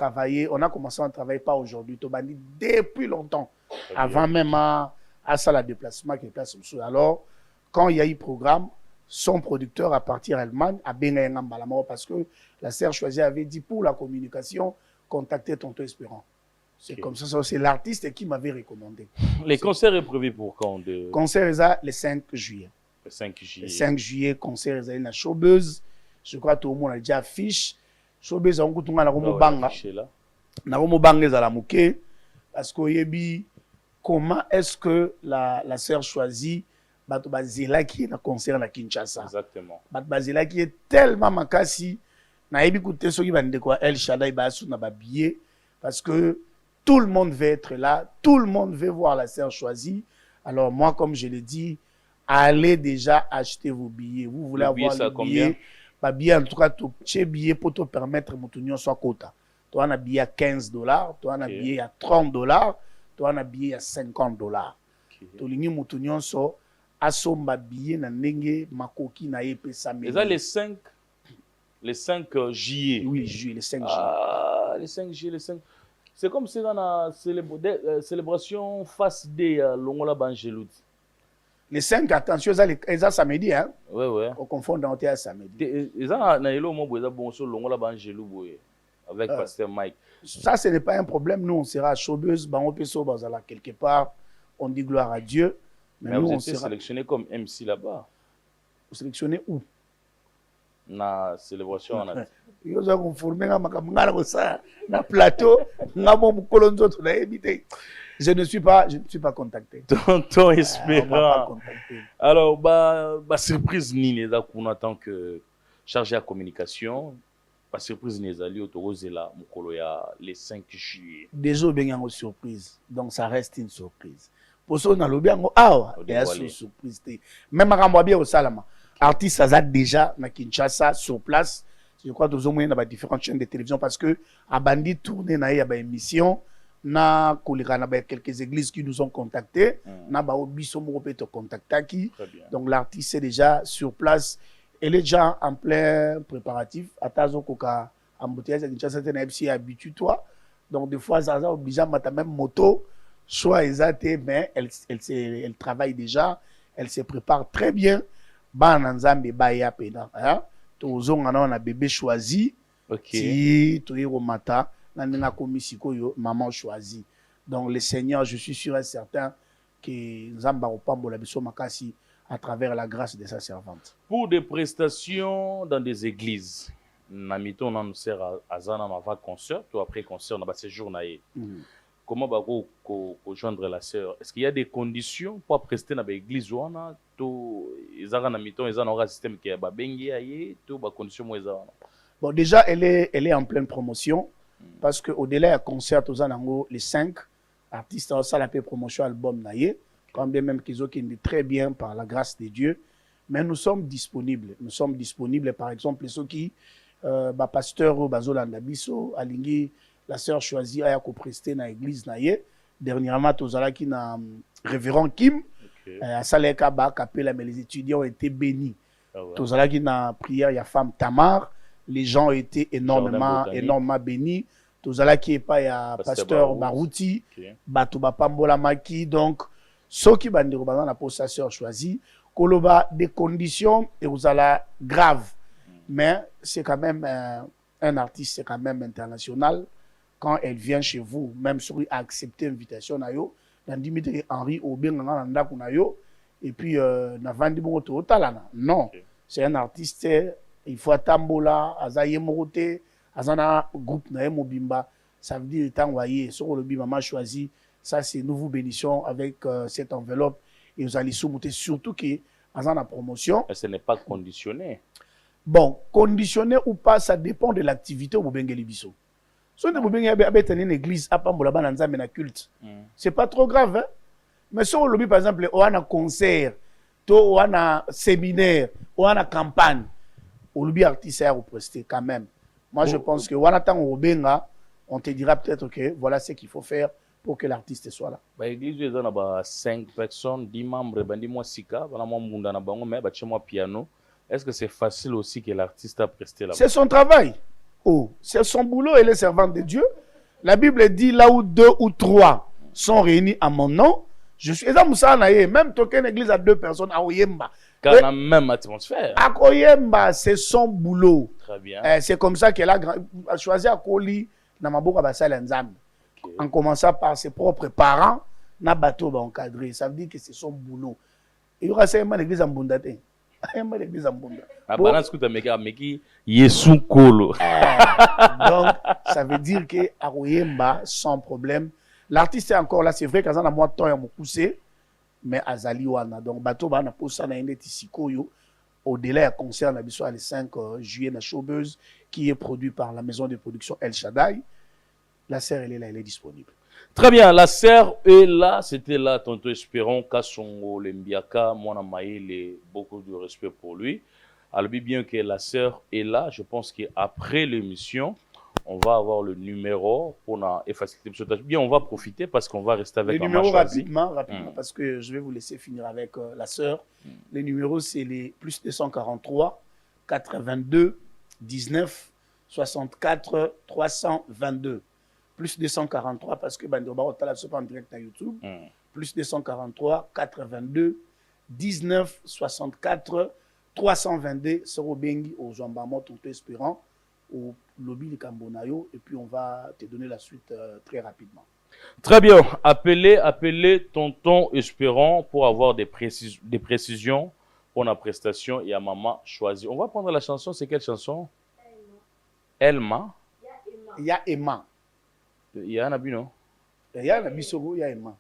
commencé à travailler pas aujourd'hui, Tobani depuis longtemps, avant même à ça la déplacement qui est place. Alors, quand il y a eu programme, son producteur à partir d'Allemagne a bien parce que la sœur choisie avait dit pour la communication, contactez tonton Espérant. C'est comme ça, c'est l'artiste qui m'avait recommandé. Les concerts est prévu pour quand? Concert est le 5 juillet. Le 5 juillet. Le 5 juillet, concert est dans la Showbuzz. Je crois que tout le monde a déjà affiché. Showbuzz, on a la Romobanga. Na Romobanga est à la mouké. Parce que comment est-ce que la sœur choisit Bazela qui est dans le concert à Kinshasa? Exactement. Bazela qui est tellement makasi. Na yebi koute so ki bande quoi El Shaddai ba sou na ba billet parce que tout le monde veut être là, tout le monde veut voir la sœur choisie. Alors moi, comme je l'ai dit, allez déjà acheter vos billets. Vous voulez avoir les billets, bah billet en tout cas tout petit billet pour te permettre mon tunion soit quota. Toi on a billet à $15, toi on a billet à $30, toi on a billet à $50. To lingi mon tunion so asomba billet na ndenge makoki na yepe sa mais ça les 5 juillet. Oui, juillet, les 5 juillet. Ah, les 5 juillet, les 5. C'est comme si dans la célébration face des Longola Bangelout. Les 5, attention, ça samedi, hein? Oui, oui. On confond dans le samedi. Ils ont Longola Bangelou avec Pasteur Mike. Ça, ce n'est pas un problème. Nous, on sera à Showbuzz, on peut sortir quelque part. On dit gloire à Dieu. Mais nous, on sera sélectionné comme MC là-bas. Vous sélectionnez où? Na célébration. Yo za conformer ngala ko ça na plateau ngamo mukolo nzoto na ebité. Je ne suis pas contacté. Tonton Espérant. Alors surprise ni za kuna tant que chargé à communication. Surprise ni za li otorozela mukolo ya les 5 juillet. Déjà bien une surprise. Donc ça reste une surprise. Pour ça na lobi ngo awa et une surprise. Même makambo bien au salama. artiste aza déjà na Kinshasa sur place. Je crois que nous avons dans différentes chaînes de télévision parce que à Bandi tourné na ya ba émission na koleka na ba quelques églises qui nous ont contactés na ba obiso mo peut te contacter qui. Donc l'artiste est déjà sur place. Elle est déjà en plein préparatif. Atazo koka embouteillage à Kinshasa na FC habitue toi. Donc des fois ça a obligé à mettre même moto soit exact mais elle travaille déjà, elle se prépare très bien. Ba nanzambe ba ya pena hein. Tozonga na bébé choisi. Si tu es au matin, na komisiko yo maman choisi. Donc le Seigneur, je suis sûr et certain que Nzamba opambola biso makasi à travers la grâce de sa servante. Pour des prestations dans des églises, namito on nous sert à zana avant concert ou après concert on a séjour naé. Comment bako joindre la sœur? Est-ce qu'il y a des conditions pour prester dans l'église ou ana to ezara namito ezana un système qui a ba bengi aye to ba condition mo ezana? Bon déjà elle est en pleine promotion parce que au-delà du concert aux anango les 5 artistes ça la paix promotion album naé quand bien même qu'ils ont très bien par la grâce de Dieu, mais nous sommes disponibles par exemple ceux qui ba pasteur bazolanda biso alingi la sœur choisit à prester dans l'église naie. Dernièrement, tozalaki na révérend Kim, à Saleka ba kapela, mais les étudiants ont été bénis. Tozalaki na prière, il y a femme Tamar, les gens ont été énormément bénis. Tozalaki pas ya pasteur Barouti, bato ba pambola maki, donc ceux qui bandero dans la poste sa sœur choisit, koloba des conditions et vous allez grave, mais c'est quand même un artiste, c'est quand même international. Quand elle vient chez vous, même si vous acceptez l'invitation, dans Dimitri Henri Obenganga Kunayo, et puis na Vandi Moto Talana. Non, c'est un artiste, il faut tambola, azaye morote, azana groupe na mobimba, ça veut dire étant envoyé sur le bimama choisi, ça c'est nouveau bénédiction avec cette enveloppe et vous allez soumettre surtout que azana promotion. Ce n'est pas conditionné. Bon, conditionné ou pas, ça dépend de l'activité au Bengeli Biso. Si on est une église, c'est pas trop grave. Hein? Mais si on lobby, par exemple, on a un concert, on a un séminaire, on a une campagne, on lobby artiste à prester quand même. Moi, je pense que on te dira peut-être que voilà ce qu'il faut faire pour que l'artiste soit là. L'église, il y a 5 personnes, 10 membres, 10 mois sika, piano. Est-ce que c'est facile aussi que l'artiste a presté là-bas? C'est son travail. Oh, c'est son boulot, elle est servante de Dieu. La Bible dit là où 2 ou 3 sont réunis à mon nom, je suis. Même token église à 2 personnes à Oyemba. Dans la même atmosphère. À Oyemba, c'est son boulot. Très bien. C'est comme ça qu'elle a choisi à Koli dans ma boca Basal Nzambe. En commençant par ses propres parents, na bateau va encadrer. Ça veut dire que c'est son boulot. Il y aura ça l'église en Bundate. L'église en Bunda. Donc, ça veut dire que Aroyemba, sans problème. L'artiste est encore là, c'est vrai qu'à un mois de temps, il a poussé, mais Azali Wana. Donc, bateau, on a poussé dans une tisikoyo. Au-delà, il concerne le 5 juillet, la Showbuzz, qui est produit par la maison de production El Shaddai. La sœur, elle est là, elle est disponible. Très bien, la sœur est là, c'était là, tonton Espérons, Kassongo, Lembiaka, Mwana Maïle, beaucoup de respect pour lui. Alors bien que la sœur est là, je pense qu'après l'émission, on va avoir le numéro pour faciliter le tâche. Bien, on va profiter parce qu'on va rester avec le numéro rapidement, parce que je vais vous laisser finir avec la sœur. Les numéros, c'est les plus 243 82 19 64 322. Plus 243 parce que Bandoba on t'a en direct à YouTube. Plus 243 82 19 64 322 Soro Bengi au Jambamo tout espérant au lobby de Cambonayo et puis on va te donner la suite très rapidement. Très bien, appelez tonton Espérant pour avoir des précisions pour la prestation et à maman choisie. On va prendre la chanson, c'est quelle chanson? Elma. Il y a Emma. Il y a un abus, non? Il y a un abus, il y a Emma.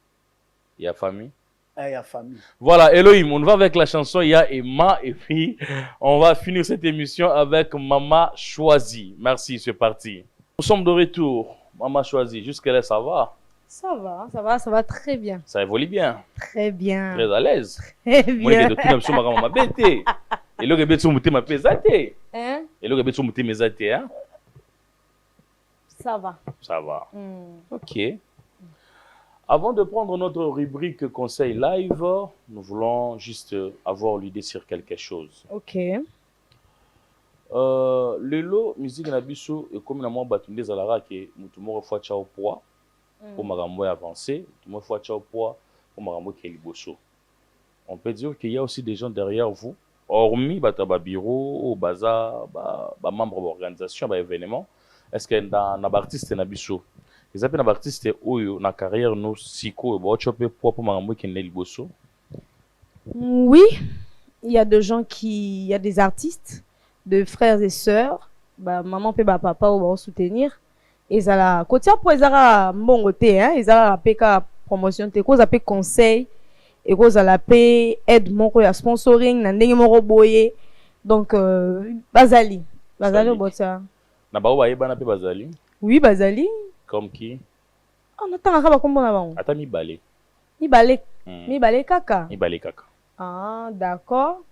Il y a famille. Il y a famille. Voilà, Elohim, on va avec la chanson Il y a Emma et puis on va finir cette émission avec Maman Choisie. Merci, c'est parti. Nous sommes de retour. Maman Choisie, jusque-là, ça va? Ça va très bien. Ça évolue bien. Très bien. Très à l'aise. Très bien. Moi, je suis tout maman bête. Et le rebet sur mouté ma pesate. Hein? Et le rebet sur mouté mes athées, hein? Ça va. Ça va. Ok. Avant de prendre notre rubrique conseil live, nous voulons juste avoir l'idée sur quelque chose. Ok. Lelo, musique na biso, et comme la moi batunde zalara ke mutumo fois chao poa, pour marambo avancer, mutumo fois chao poa, pour marambo ke liboso. On peut dire qu'il y a aussi des gens derrière vous, hormis bataba bureau, au bazar, ba membre de l'organisation, ba événement. Est-ce que dans l'artiste na biso, les appels d'artistes oyo na carrière no siko, ba chope poa pour marambo ke liboso? Oui, il y a il y a des artistes, de frères et sœurs, bah maman peut papa ou soutenir. Et ça la côté pour ils ont bon côté hein, ils ont PK promotion te cause appel conseil et cause à la paix aide mon ko ya sponsoring na ndenge moko boye. Donc Bazali bota. Na ba wa yeba na pe Bazali? Oui, Bazali. Comme qui? On attend ka ba kombo na bango. Ata Mibale. Mibale kaka. Mibale kaka. Ah, d'accord.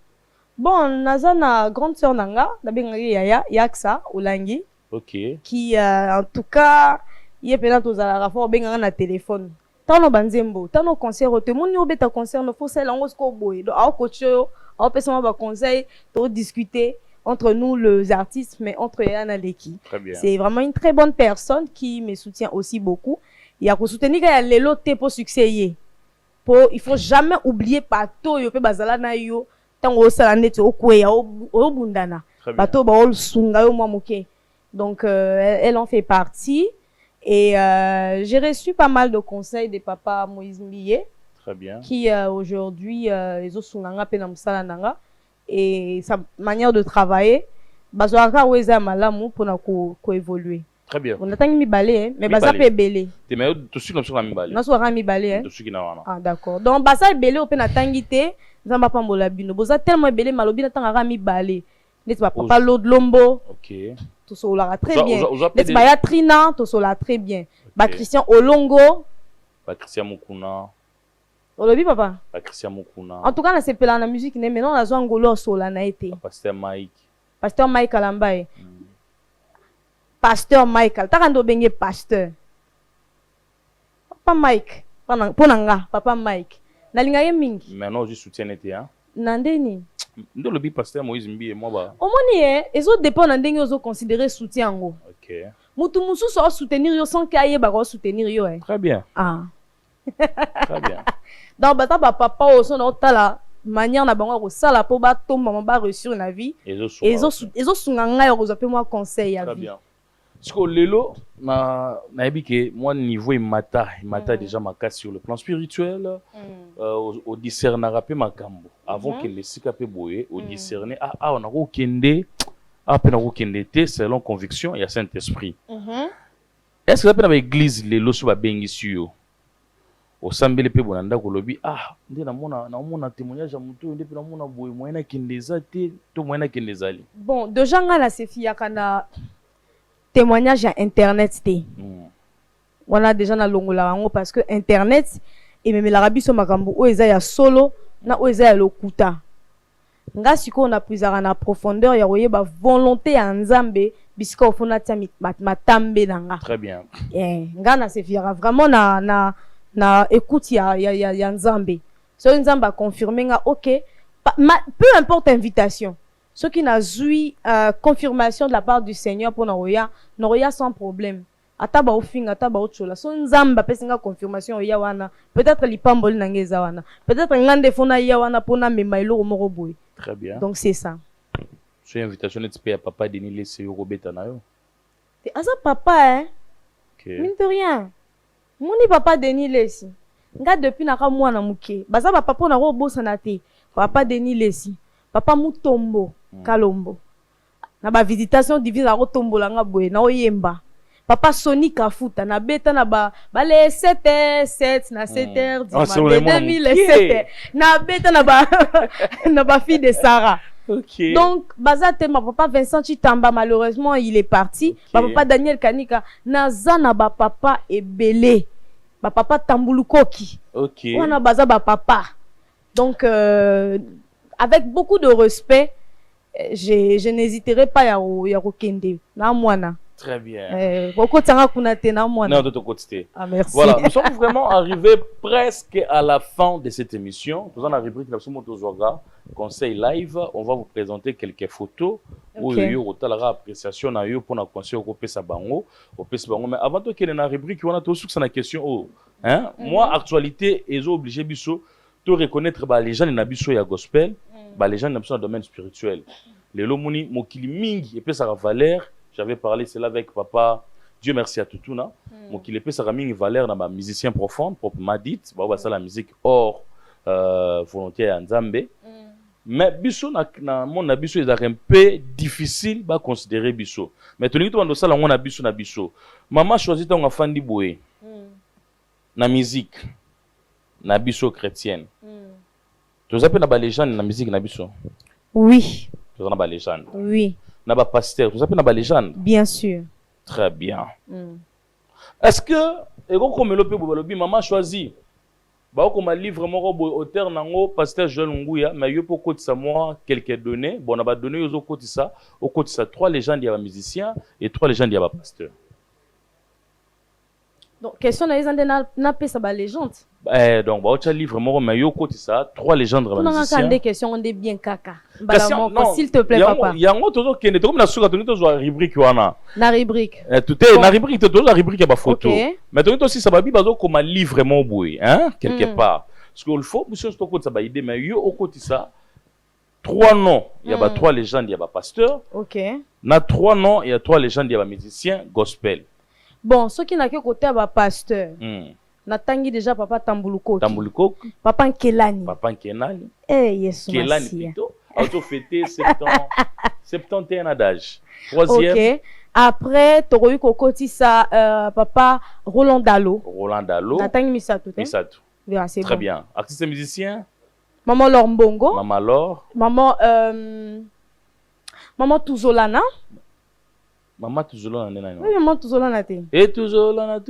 Bon, naza na grande sœur nanga, nabengaki Yaya Yaksa Olangi. OK. Qui en tout cas, il est pendant tous à la rapport benganga na téléphone. Tano banzembo, tano concert te moni obeta concert no faut celle en ko boy. Donc au coach yo, au personne va conseil, pour discuter entre nous les artistes mais entre Yana Leki. Très bien. C'est vraiment une très bonne personne qui me soutient aussi beaucoup. Il y a ko soutenir ya lelo te pour succès y. Il faut jamais oublier pato yo pe bazala na yo. Donc elle en fait partie et j'ai reçu pas mal de conseils de papa Moïse Mbiye. Très bien. Qui aujourd'hui et sa manière de travailler pour évoluer. Très bien. On attend mi balé mais baza pe belé. Te mais tout suite comme ça mi balé. Na so ra mi balé hein. Tout suite na wana. Ah d'accord. Donc baza belé ope na tangité, nzamba pambola bino. Boza tellement belé malobi na tanga ra mi balé. Net papa l'eau de lombo. OK. Tout ça la très bien. Net ba ya Trina, tout ça la très bien. Ba Christian Olongo. Ba Christian Mukuna. Olobi papa. Ba Christian Mukuna. En tout cas na sepela na musique né maintenant na zo ngolo sola na été. Pasteur Mike. Pasteur Mike Alambaye. Pasteur Michael, t'as quand bengue pasteur. Papa Mike, ponanga, papa Mike. Nalinga ye mingi. Maintenant je soutiens été hein. Nandeni. Ndo le bi pasteur Moïse Mbiye moi ba. Omoni ezo dépend ndenge ozo considérer soutien ngo. OK. Mutu musu so soutenir yo sans kaye ba ko soutenir yo hein. Très bien. Ah. Très bien. Donc bata papa o so na tala manière na bango ko sala po ba tomba ba réussir na vie. Ezo sunganga yo ko zape moi conseil ya vie. Très bien. Parce que lelo na ebi que moi niveau mata déjà ma casse sur le plan spirituel au discerner rapé makambo avant que les sikape boye au discerner on a okende pe na okende te selon conviction et à Saint-Esprit. Est-ce que la église lelo so ba bengi suyo au sambele pe bonanda ko lobi nde na mona témoignage ya mutu nde pe na mona boye moyena kendeza te to moyena kendezali. Bon déjà ngala se fia kana témoignage à internet té. On a déjà na longola ngo parce que internet et même l'Arabie so makambo o eza ya solo na o eza ya lokuta. Nga siko na puisara na profondeur ya koyeba volonté ya Nzambe bisiko ofuna tia matambe nanga. Très bien. Nga na se fiera vraiment na écoute ya Nzambe. So Nzambe a confirmé nga OK, peu importe invitation. Ceux qui n'a eu confirmation de la part du Seigneur pour Noroya sans problème. Ataba ofinga, ataba ochola. So Nzamba pesinga confirmation ya wana. Peut-être lipamboli nangeza wana. Peut-être ngande fona ya wana pona memailo moko boy. Très bien. Donc c'est ça. So invitation est payé à papa Denis Lessé yo robeta na yo. T'es asa papa hein. OK. Mine de rien. Moni papa Denis Lessé. Nga depuis naka mwana muke. Baza ba papa na ro bossa na te. Papa Denis Lessé. Papa Mutombo. Kalombo na ba visitation divise a rotombola nga boye na oyemba papa Sonic Afuta na beta na ba les 7h7 na 7h 2007 na beta na ba fille de Sarah. OK. Donc bazate ma papa Vincent Chitamba malheureusement il est parti. Papa Daniel Kanika na zana ba papa ebele ba papa Tambulukoki. OK. On a baza ba papa. Donc avec beaucoup de respect je n'hésiterai pas ya kokende na mwana. Très bien. Non, ah, merci. Voilà, nous sommes vraiment arrivés presque à la fin de cette émission. Nous avons la rubrique Conseil Live. On va vous présenter quelques photos où il y a appréciation pour la conseil au Bango. Mais avant de qu'il y ait une rubrique, on a tous une question. Moi, actualité, ils ont obligé de reconnaître les gens qui ont gospel, les gens qui sont dans le domaine spirituel. Les lomoni, mokili mingi, et puis ça a valeur. J'avais parlé cela avec papa. Dieu merci à Toutouna. Mon qui l'épée ça a mis une valeur dans ma musicien profond, proprement dit. Ça la musique hors volonté en Zambé. Mais biso na mon abisso est un peu difficile à considérer biso. Mais tout le monde ça la mon abisso na biso. Maman choisit ton enfant di boé. Na musique. Na bisso chrétienne. Tu sais pas na légende na musique na bisso. Oui. Tu sais na légende. Oui. Na ba pasteur, tu sais pas na légende. Bien sûr. Très bien. Est-ce que ego comme le pe maman choisi ba ko ma livre moko auteur nango pasteur Joël Nguya mais yo pour côté ça moi quelques données bon on va donner aux côté ça 3 légendes il y a musiciens et 3 légendes il y a pasteur. Donc question na na pesa ba légende. Donc ba autre livre moko mais yo côté ça 3 légendes de musiciens. On a des questions on est bien kaka. S'il te plaît papa. Il y a un autre qui est comme na suka to zo rubrique wana. Na rubrique. Tout est na rubrique to la rubrique ba photo. Mais to aussi ça ba bi bazo comme livre mon boy hein quelque part. Parce qu'il faut monsieur to côté ça ba idée mais yo au côté ça 3 noms, il y a 3 légendes, il y a pasteur. OK. Na 3 noms, il y a 3 légendes, il y a musiciens gospel. Bon, ceux qui n'a que côté ba pasteur. Natangi déjà papa Tambuluko. Tambuluko. Papa Nkelani. Papa Nkelani. Eh Yesu Nkelani plutôt. Auto fêté 71 d'âge. 3e. OK. Après Toroyu Kokoti ça papa Roland Dalo. Roland Dalo. Natangi Misato. Misato. C'est très bon. bien. Artiste et musicien. Maman Laure Mbongo. Maman Laure. Maman Tuzolana. Maman Tuzolana nena. Oui, maman Tuzolana te. Et Tuzolana.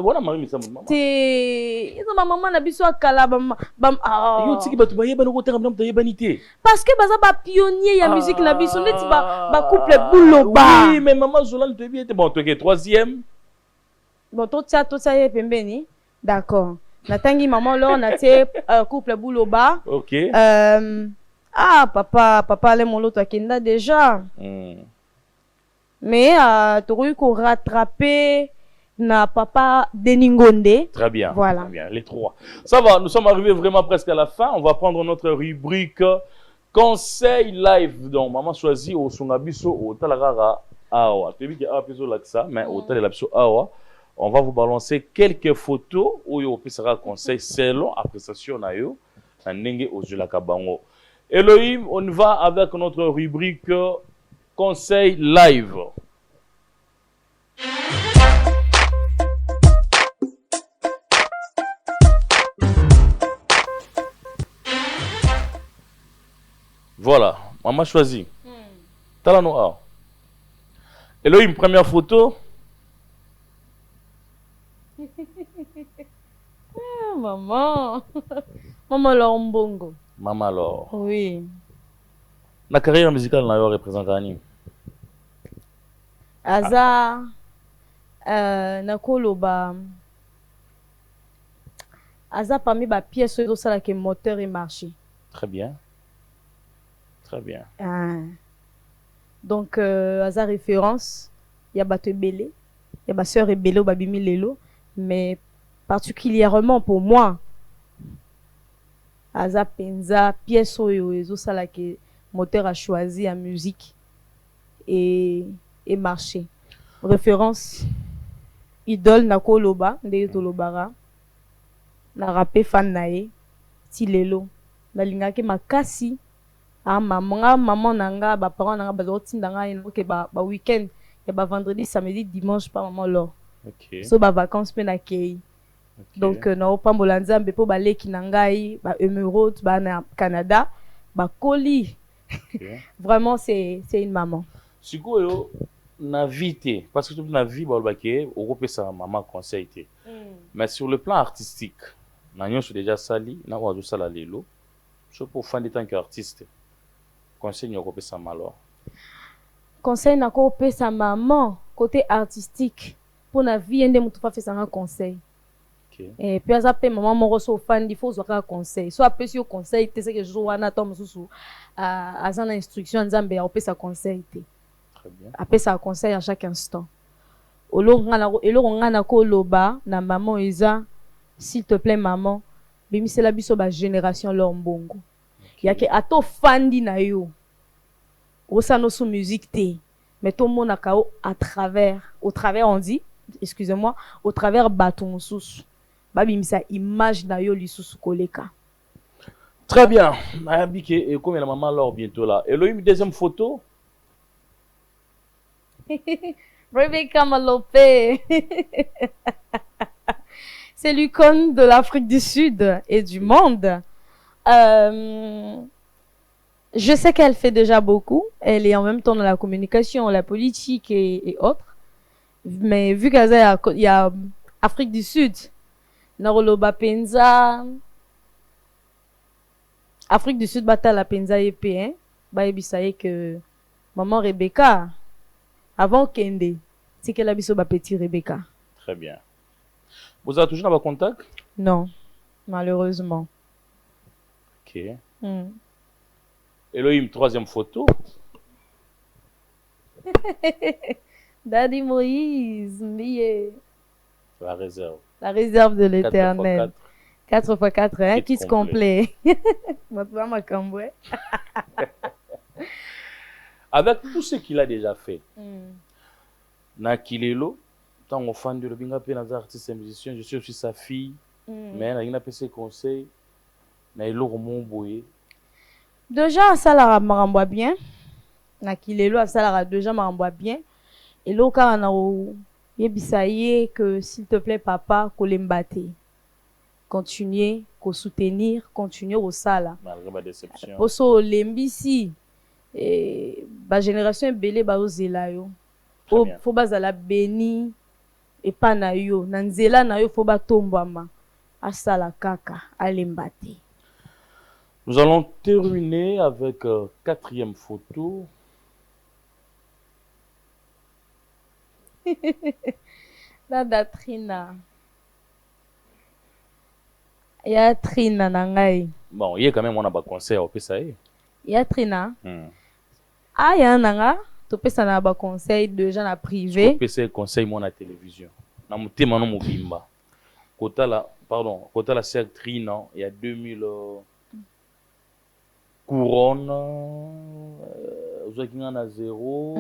Voilà Marie Misa maman. Te, izo maman na biso akala bam yo tiki batu ba yeba no ko tera to yebanité. Parce que baza ba pionnier ya musique na biso neti ba couple Buloba. Oui, mais maman Zolana te bien bon toi qui 3e. Bon to tia ye pembeni. D'accord. Natangi maman Laure na te couple Buloba. OK. Papa le mon loto akenda déjà. Mais tu as eu qu'on rattraper na papa Deningonde. Très bien. Voilà. Très bien, les 3. Ça va, nous sommes arrivés vraiment presque à la fin. On va prendre notre rubrique Conseil Live. Donc, maman choisit au Songabiso, au Talarara, Awa. Tu as vu qu'il y a un peu de ça, mais au Talarabso, Awa. On va vous balancer quelques photos où il y a un conseil selon appréciation na yo, en Nenge au Zulakabango. Elohim, on va avec notre rubrique Conseil Live. Voilà, maman choisit. Talano A. Elohim, première photo. Maman. Maman Laure Mbongo. Maman Laure. Oui. La carrière musicale n'a pas représenté Annie. Aza nakoloba aza parmi ba pièces de ça que moteur et marché. Très bien. Très bien. Donc aza référence, il y a bato belé, il y a ba sœur belé ou babimi lelo, mais particulièrement pour moi aza penza pièce oyo ezo sala que moteur a choisi en musique et marché. Référence idole nakoloba ndenge tolobara na rapé fan nae ti lelo nalingaki makasi maman nanga ba parents nanga bazotinda nga ke ba week-end ya ba vendredi samedi dimanche pa maman Laure. OK. So ba vacances pe na kei. Donc na opambola nzambe po baleki na ngai ba émeraude ba na Canada ba koli. Vraiment c'est une maman. Sikoyo na vie parce que toute la vie balbake au groupe sa maman conseil té. Mais sur le plan artistique, na nyonso déjà sali na wazo sala lelo. Je pour fan de tant qu'artiste. conseil nyoko pesa malo. Conseil nako pesa maman côté artistique pour na vie ende mutu fa fesa un conseil. OK. Et puis aza pe maman moko so fan il faut zoka conseil. So apesi yo conseil te c'est que je wana to mususu azana instruction nzambe ya opesa conseil te. Très bien. Apesa conseil à chaque instant. Eloko ngana ko loba na maman eza s'il te plaît maman bimisela biso ba génération leur mbongo. Yake ato fandi na yo. Osano sous musique te. Mais tout le monde a au travers on dit, excusez-moi, au travers baton sous. Babimisa image na yo lisusu koleka. Très bien. Nayabike et comme la maman alors bientôt là. Elohim deuxième photo. Rebecca Malope. C'est l'icône de l'Afrique du Sud et du monde. Je sais qu'elle fait déjà beaucoup. Elle est en même temps dans la communication, la politique et autres. Mais vu qu'il y a Afrique du Sud, Naroloba Penza, Afrique du Sud, Bata la Penza EP, hein, bah, et que maman Rebecca, avant Kende, c'est qu'elle a biso ba petit Rebecca. Très bien. Vous avez toujours dans contact? Non, malheureusement. OK. Elohim, troisième photo. Daddy Moïse, Mbiye. La réserve. La réserve de l'éternel. 4x4, hein, kit complet. Avec tout ce qu'il a déjà fait, Nakilelo, tant on fan de l'obinga pe dans artiste et musicien, je suis aussi sa fille, mais il a pas ses conseils, mais il a mon boye. Déjà, ça la maramboa bien. Nakilelo, ça la déjà maramboa bien. Et là, quand on a yebisaye que s'il te plaît, papa, kolembate. Continuer, ko soutenir, continuer au sala. Malgré ma déception. Poso lembisi. Et ba génération belé ba ozela yo. Faut bazala béni et pas na yo. Nanzela na yo faut ba tombama. Asala kaka, alembate. Nous allons terminer avec quatrième photo. Dada Trina. Ya Trina nangai. Bon, il y a quand même on a pas conseil au PSA. Ya Trina. Ah ya nanga, to pesa na ba conseil de gens à privé. PSA conseil mon à télévision. Na mutema no mobimba. Kota la cercle Trina, il y a 2000 couronne, vous avez à zéro.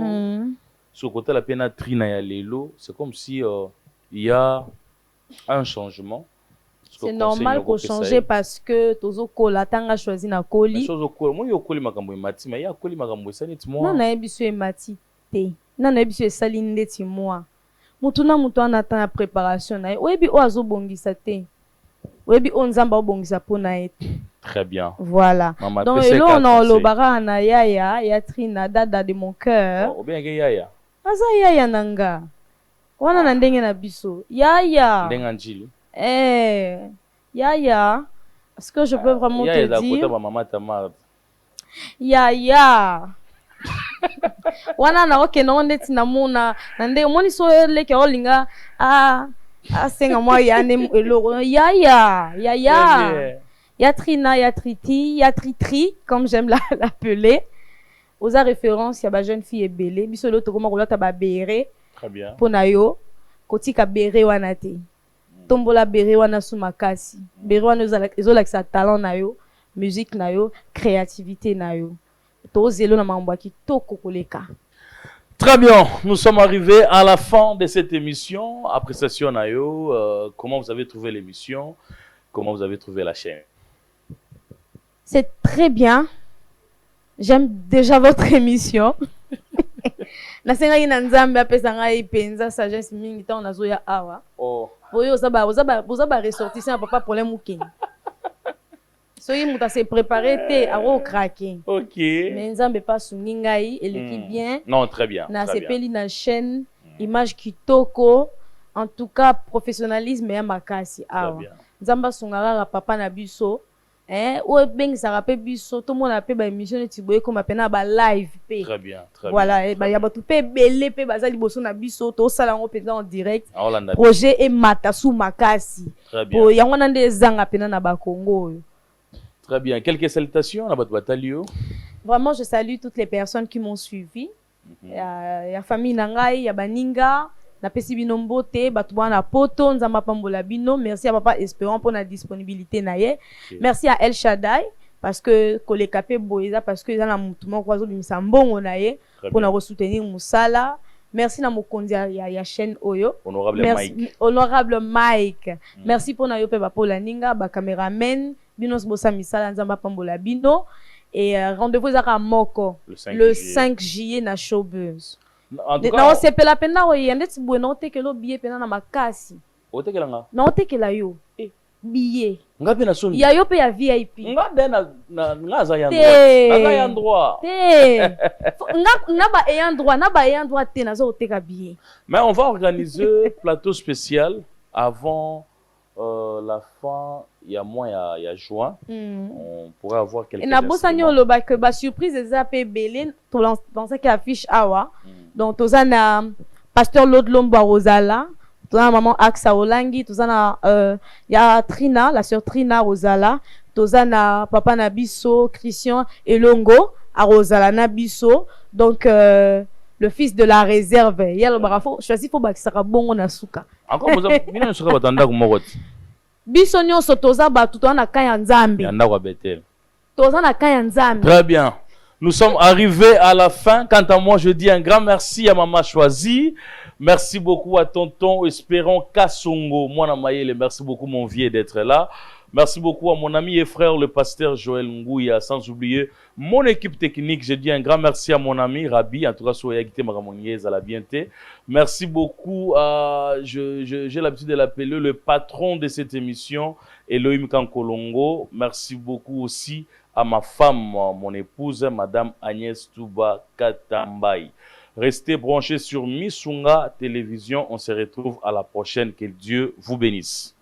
Sur côté la peine Trina ya lelo, c'est comme si il y a un changement. C'est normal qu'on change parce que tozo kola tanga choisi na koli. Moi yo koli makambo mati, mais ya koli makambo ça net moi. Non na ebiso e mati te. Non na ebiso e salinde ti moi. Mutu na mutu anata na préparation na. Oyebi o azo bongisa te. Oyebi o nzamba o bongisa pona ete. Très bien. Voilà. Maman, donc là on a le bara na ya Trina dada de mon cœur. Oh bien que yaya. Aza yaya nanga. Wana na ndenge na biso. Yaya. Ndenga njili. Yaya, est-ce que je peux vraiment te dire? Maman Tamar. Yaya. Wana na oke no ndeti na muna na nde moni so leke olinga senga moi ya ne eloro yaya. Ya Trina, ya Triti, ya Tritri comme j'aime l'appeler. Aux référence, il y a ba jeune fille ebele, biso lo to koma kolata ba bere. Très bien. Pona yo, kotika bere wana te. Tombola bere wana sou makasi. Bere wana ezola sa talent na yo, musique na yo, créativité na yo. To zelo na mamba ki to kokoleka. Très bien, nous sommes arrivés à la fin de cette émission. Appréciation na yo, comment vous avez trouvé l'émission? Comment vous avez trouvé la chaîne? C'est très bien. J'aime déjà votre émission. Nasenga ina nzambe apesa ngai penza sagesse mingi ta onazo ya awa. Oh. Boyo ozaba ressortissant papa problème ukeni. Soki muta se préparer te aro craquer. OK. Mais nzambe pas sungi ngai eleki bien. Non, très bien. Na sepeli na chaîne image kitoko. En tout cas professionnalisme ya makasi awa. Nzamba sungara papa na biso ou bien ça rappelle biso tout monde appelle ba émission ti boye comme appena ba live pe. Très bien, très voilà, bien. et ba ya ba tout pe belé pe bazali boso na biso to sala ngo penda en direct. Hollande. Projet et matasu makasi. Très bien. Pour yango nande zanga pena na ba Congo. Très bien. Quelques salutations à votre batalio. Vraiment, je salue toutes les personnes qui m'ont suivi. Il y a famille Nangai, il y a Baninga, na pesi bino mbote, batouba na poto, nzamba pambola bino. Merci à Papa Espérant pour la disponibilité na ye. Okay. Merci à El Shaddai parce que kolekapé boeza parce que na mutumo kwazo bimisa mbongo na ye pour na soutenir musala. Merci na mokonzi ya chaîne Oyo. Honorable merci, Mike. Honorable Mike. Merci pour na yo pe ba Paula Ninga, ba caméraman, binos bosa misala nzamba pambola bino. Et rendez-vous à Moko le 5 juillet na Showbuzz. En tout cas, non, c'est pas la peine d'avoir y a des bonnes que le billet pena na makasi. Ote kelanga. Non, te que la yo. Billet. Ngapi na somi. Ya yo pe ya VIP. Ngapi na ngaza ya droit. Te. Na ba yan droit te na zo te ka billet. Mais on va organiser plateau spécial avant la fin, il y a moins, il y a juin, on pourrait avoir quelques instruments. Que ba surprise des AP Belén, dans ce qui affiche Awa. Donc, tu as Pasteur Lodlombo Rosala, tu as maman Axa Olangi, tu as y a Trina, la sœur Trina Rosala, tu as papa Nabiso, Christian Elongo, à Rosala Nabiso. Donc, le fils de la réserve. Il y a le barafo, choisi pour Bakisara Bongo Nasuka. Encore, vous avez bien sûr batanda comme moi. Biso nyonso toza ba tout na kaya nzambe. Yanda wa Bethel. Toza na kaya nzambe. Très bien. Nous sommes arrivés à la fin. Quant à moi, je dis un grand merci à Maman Choisie. Merci beaucoup à Tonton Espérant Kassongo. Moi, Namayele, merci beaucoup mon vieux d'être là. Merci beaucoup à mon ami et frère, le pasteur Joël Ngouya, sans oublier mon équipe technique. Je dis un grand merci à mon ami Rabi, en tout cas, Soyagité Maramoniez à la bienté. Merci beaucoup à, j'ai l'habitude de l'appeler le patron de cette émission, Elohim Kankolongo. Merci beaucoup aussi à ma femme, mon épouse, Madame Agnès Touba Katambay. Restez branchés sur Missunga Télévision. On se retrouve à la prochaine. Que Dieu vous bénisse.